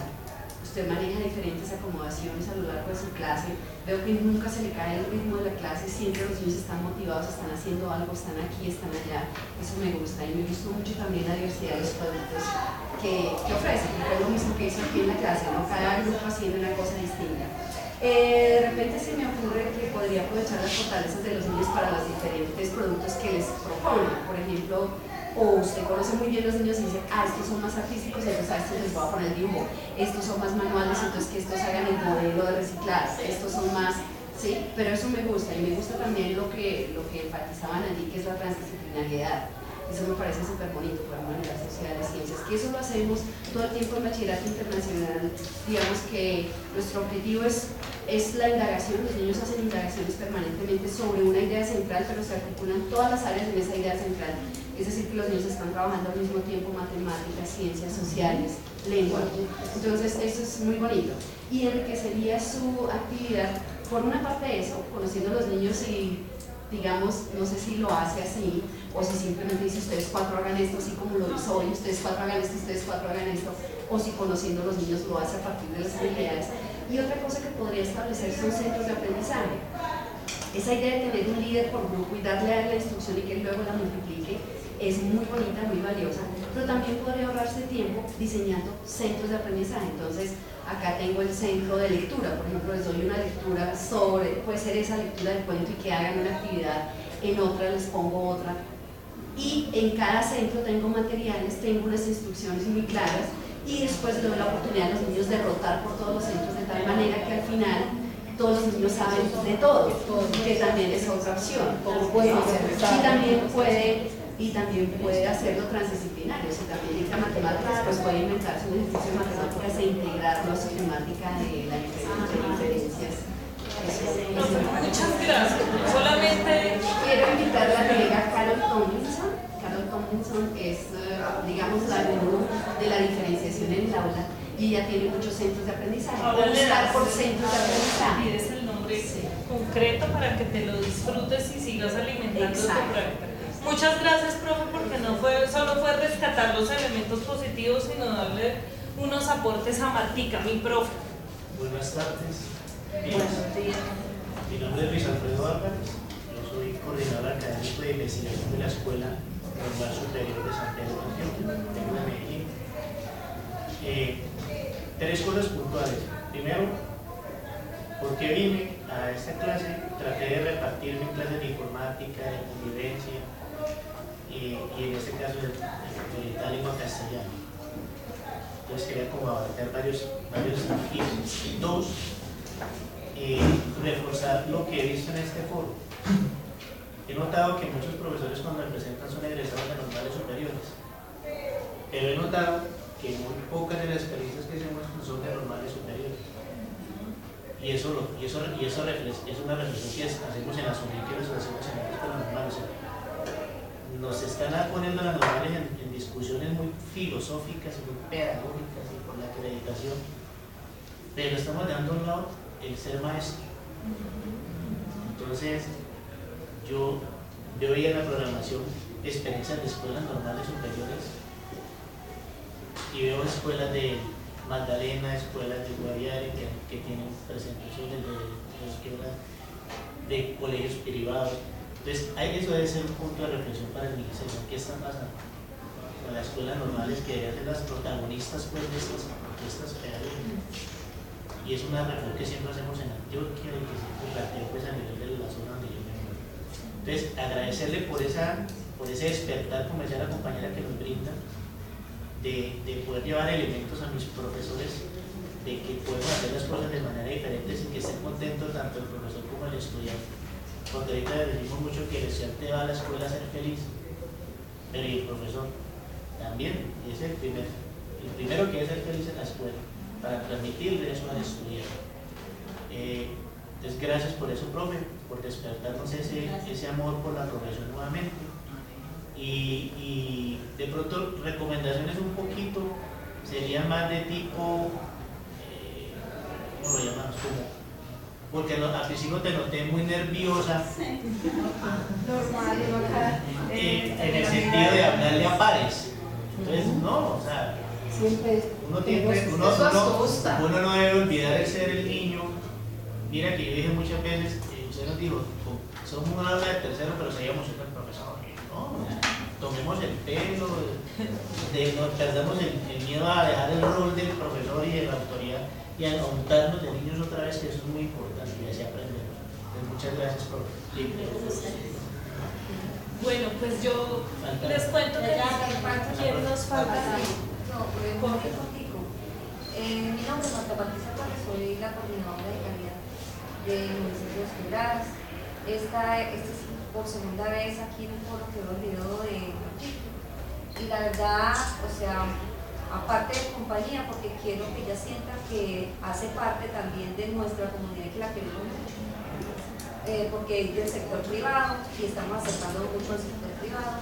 Usted maneja diferentes acomodaciones a lo largo de su clase. Veo que nunca se le cae el ritmo de la clase, siempre los niños están motivados, están haciendo algo, están aquí, están allá. Eso me gusta, y me gustó mucho también la diversidad de los productos que ofrecen. Fue lo mismo que hizo aquí en la clase, ¿no? Cada grupo haciendo una cosa distinta. De repente se me ocurre que podría aprovechar las fortalezas de los niños para los diferentes productos que les proponen. Por ejemplo, o usted conoce muy bien los niños y dice, estos son más artísticos, entonces a estos les voy a poner dibujo, estos son más manuales, entonces que estos hagan el modelo de reciclar, estos son más, sí, pero eso me gusta, y me gusta también lo que enfatizaban allí, que es la transdisciplinariedad. Eso me parece súper bonito para humanidades sociales, ciencias, que eso lo hacemos todo el tiempo en bachillerato internacional. Digamos que nuestro objetivo es la indagación. Los niños hacen indagaciones permanentemente sobre una idea central, pero se articulan todas las áreas de esa idea central. Es decir, que los niños están trabajando al mismo tiempo matemáticas, ciencias sociales, lengua. Entonces eso es muy bonito y enriquecería su actividad. Por una parte eso, conociendo a los niños, y digamos, no sé si lo hace así o si simplemente dice ustedes 4 hagan esto, así como lo hizo hoy, ustedes 4 hagan esto, ustedes 4 hagan esto, o si conociendo a los niños lo hace a partir de las habilidades. Y otra cosa que podría establecer son centros de aprendizaje. Esa idea de tener un líder por grupo y darle a él la instrucción y que él luego la multiplique es muy bonita, muy valiosa, pero también podría ahorrarse tiempo diseñando centros de aprendizaje. Entonces, acá tengo el centro de lectura, por ejemplo, les doy una lectura sobre, puede ser esa lectura del cuento y que hagan una actividad, en otra les pongo otra, y en cada centro tengo materiales, tengo unas instrucciones muy claras, y después le doy la oportunidad a los niños de rotar por todos los centros de tal manera que al final todos los niños saben de todo, que también es otra opción. Y también puede hacerlo transdisciplinario. Si también dicta matemáticas, pues puede inventarse un ejercicio de matemáticas e integrarlo a su temática de la diferencias. Muchas gracias. Solamente quiero invitar a la colega Carol Tomlinson. Carol Tomlinson es, digamos, la gurú de la diferenciación en el aula, y ella tiene muchos centros de aprendizaje. ahora le das por centros de aprendizaje. pides el nombre concreto para que te lo disfrutes y sigas alimentando tu práctica. Muchas gracias, profe, porque no solo fue rescatar los elementos positivos, sino darle unos aportes a Martica, mi profe. Buenas tardes. Buenos días. Mi nombre es Luis Alfredo Álvarez. Yo soy coordinador académico de investigación de la Escuela Normal Superior de San Pedro de Antioquia, de Medellín. 3 cosas puntuales. Primero, ¿por qué vine a esta clase? Traté de repartirme en clases de informática, de convivencia, y en este caso de lengua castellana. Entonces quería como abarcar varios ejercicios. 2, reforzar lo que he visto en este foro. He notado que muchos profesores cuando me presentan son egresados de normales superiores, pero he notado que muy pocas de las experiencias que se muestran son de normales superiores. Y eso es una reflexión que hacemos en las unidades, que hacemos en las escuelas normales. Nos están poniendo las normales en discusiones muy filosóficas y muy pedagógicas y por la acreditación, pero estamos dando a un lado el ser maestro. Entonces, yo veía en la programación experiencias de escuelas normales superiores y veo escuelas de Magdalena, escuelas de Guaviare que tienen presentaciones de colegios privados. Entonces, eso debe ser un punto de reflexión para el ministerio. ¿Qué está pasando con las escuelas normales que deben ser las protagonistas pues, de estas pedagogías? Y es una reflexión que siempre hacemos en Antioquia y que siempre planteo pues, a nivel de la zona donde yo me muevo. Entonces, agradecerle por ese despertar, como decía la compañera, que nos brinda de poder llevar elementos a mis profesores de que podemos hacer las cosas de manera diferente sin que esté contento tanto el profesor como el estudiante. Porque ahorita decimos mucho que el estudiante va a la escuela a ser feliz, pero y el profesor también es el primero que es ser feliz en la escuela, para transmitirle eso al estudiante. Entonces gracias por eso, profe, por despertarnos ese amor por la profesión nuevamente. Y de pronto recomendaciones un poquito serían más de tipo, ¿cómo lo llamamos? Porque al principio te noté muy nerviosa, en el sentido de hablarle a pares. Entonces, no, o sea, uno no debe olvidar el ser el niño. Mira que yo dije muchas veces, usted nos dijo, somos una aula de tercero, pero seguíamos siendo el profesor. No, tomemos el pelo, nos perdamos el miedo a dejar el rol del profesor y de la autoridad y a montarnos de niños otra vez, que eso es muy importante y así aprendemos. Entonces, muchas gracias, profe. Bueno, pues yo les cuento que ¿quién nos falta? No, contigo. Mi nombre es Marta Patricia Torres, soy la coordinadora de calidad de municipios quebradas. Esta es por segunda vez aquí en el foro que veo el video de Marchito. Y la verdad, o sea, aparte de compañía, porque quiero que ella sienta que hace parte también de nuestra comunidad y que la queremos mucho. Porque es del sector privado y estamos acercando mucho al sector privado.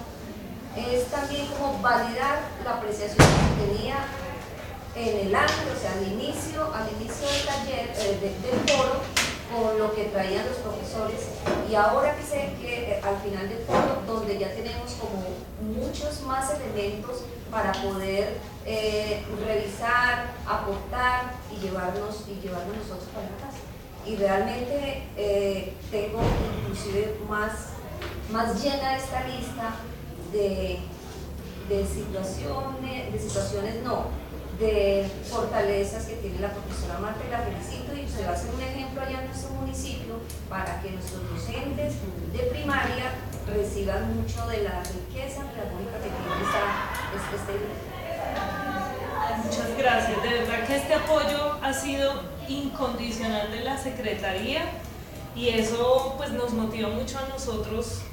Es también como validar la apreciación que se tenía en el año, o sea, al inicio del taller, del foro, con lo que traían los profesores, y ahora que sé que al final del foro, donde ya tenemos como muchos más elementos para poder revisar, aportar y llevarnos nosotros para la casa. Y realmente tengo inclusive más llena esta lista de fortalezas que tiene la profesora Marta, y la felicito, y se va a hacer un ejemplo allá en nuestro municipio para que nuestros docentes de primaria reciban mucho de la riqueza pedagógica que tiene este grupo. Muchas gracias, de verdad que este apoyo ha sido incondicional de la Secretaría y eso pues nos motiva mucho a nosotros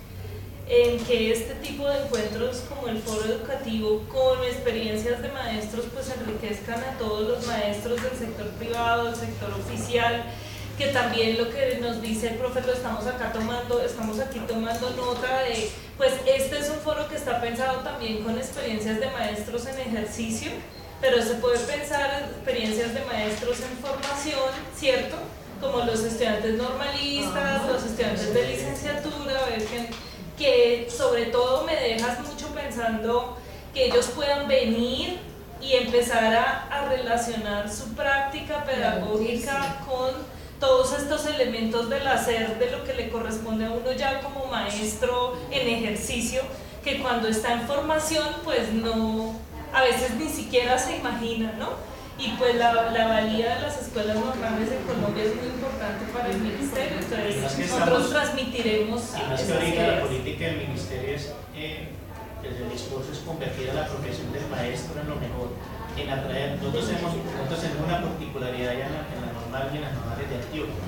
en que este tipo de encuentros como el foro educativo con experiencias de maestros pues enriquezcan a todos los maestros del sector privado, del sector oficial, que también lo que nos dice el profe lo estamos aquí tomando nota de, pues este es un foro que está pensado también con experiencias de maestros en ejercicio, pero se puede pensar experiencias de maestros en formación, ¿cierto? Como los estudiantes normalistas, los estudiantes de licenciatura, ver que sobre todo me dejas mucho pensando que ellos puedan venir y empezar a relacionar su práctica pedagógica con todos estos elementos del hacer, de lo que le corresponde a uno ya como maestro en ejercicio, que cuando está en formación pues no, a veces ni siquiera se imagina, ¿no? Y pues la valía de las escuelas normales en Colombia es muy importante para el ministerio, entonces nosotros transmitiremos. Y más que ahorita la política del ministerio es, desde el discurso, es convertir a la profesión del maestro en lo mejor, en atraer. Nosotros tenemos una particularidad ya en la normal y en las normales de Antioquia,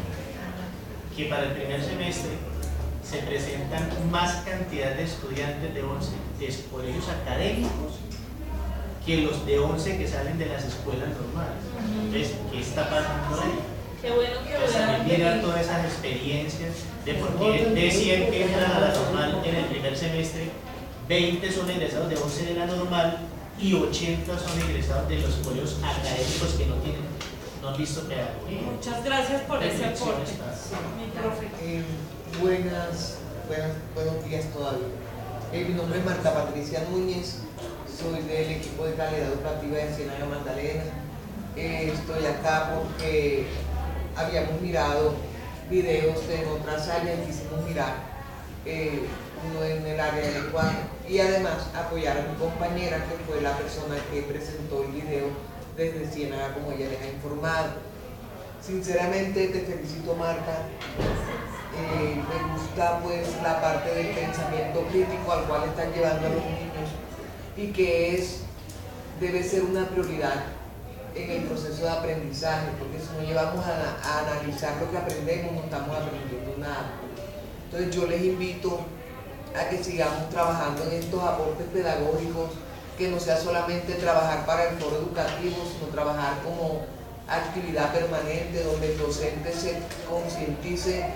que para el primer semestre se presentan más cantidad de estudiantes de 11 de colegios académicos que los de 11 que salen de las escuelas normales. Entonces, ¿qué está pasando ahí? Qué bueno que también mirar todas esas experiencias de por qué de 100 que entran a la normal en el primer semestre, 20 son egresados de 11 de la normal y 80 son egresados de los colegios académicos que no han visto pedagogía. Muchas gracias por ese aporte, mi profe. Buenos días todavía. Mi nombre es Marta Patricia Núñez. Soy del equipo de calidad educativa de Ciénaga Magdalena. Estoy acá porque habíamos mirado videos en otras áreas, quisimos mirar uno en el área del lenguaje y además apoyar a mi compañera, que fue la persona que presentó el video desde Ciénaga, como ella les ha informado. Sinceramente te felicito, Marta. Me gusta pues la parte del pensamiento crítico al cual están llevando a los niños y que debe ser una prioridad en el proceso de aprendizaje, porque si no llevamos a analizar lo que aprendemos, no estamos aprendiendo nada. Entonces yo les invito a que sigamos trabajando en estos aportes pedagógicos, que no sea solamente trabajar para el foro educativo, sino trabajar como actividad permanente, donde el docente se concientice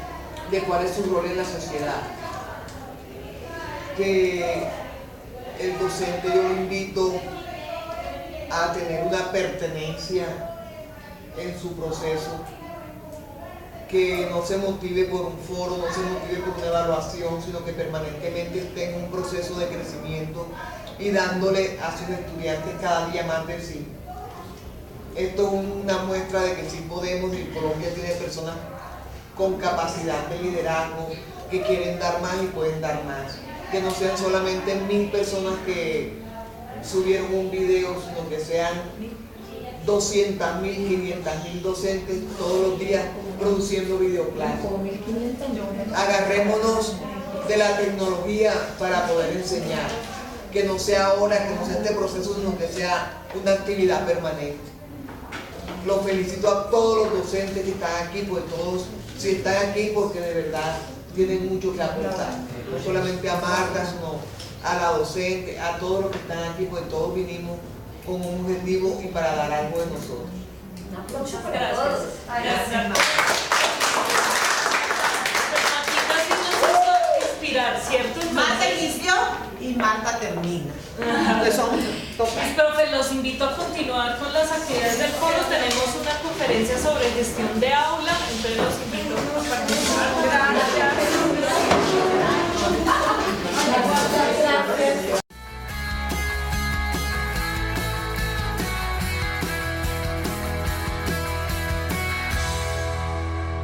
de cuál es su rol en la sociedad. Que el docente, yo lo invito a tener una pertenencia en su proceso, que no se motive por un foro, no se motive por una evaluación, sino que permanentemente esté en un proceso de crecimiento y dándole a sus estudiantes cada día más de sí. Esto es una muestra de que sí podemos, y Colombia tiene personas con capacidad de liderazgo, que quieren dar más y pueden dar más. Que no sean solamente 1000 personas que subieron un video, sino que sean 200.000, 500.000 docentes todos los días produciendo videoclases. Agarrémonos de la tecnología para poder enseñar. Que no sea ahora, que no sea este proceso, sino que sea una actividad permanente. Los felicito a todos los docentes que están aquí, pues todos, si están aquí, porque de verdad tienen mucho que aportar. No solamente a Marta, sino a la docente, a todos los que están aquí, pues todos vinimos con un objetivo y para dar algo de nosotros. Muchas gracias. Gracias. Inspirar, ¿cierto? Marta inició y Marta termina. Entonces son Pues, profe, los invito a continuar con las actividades del foro. Tenemos una conferencia sobre gestión de aula, entonces los invito a participar. Gracias.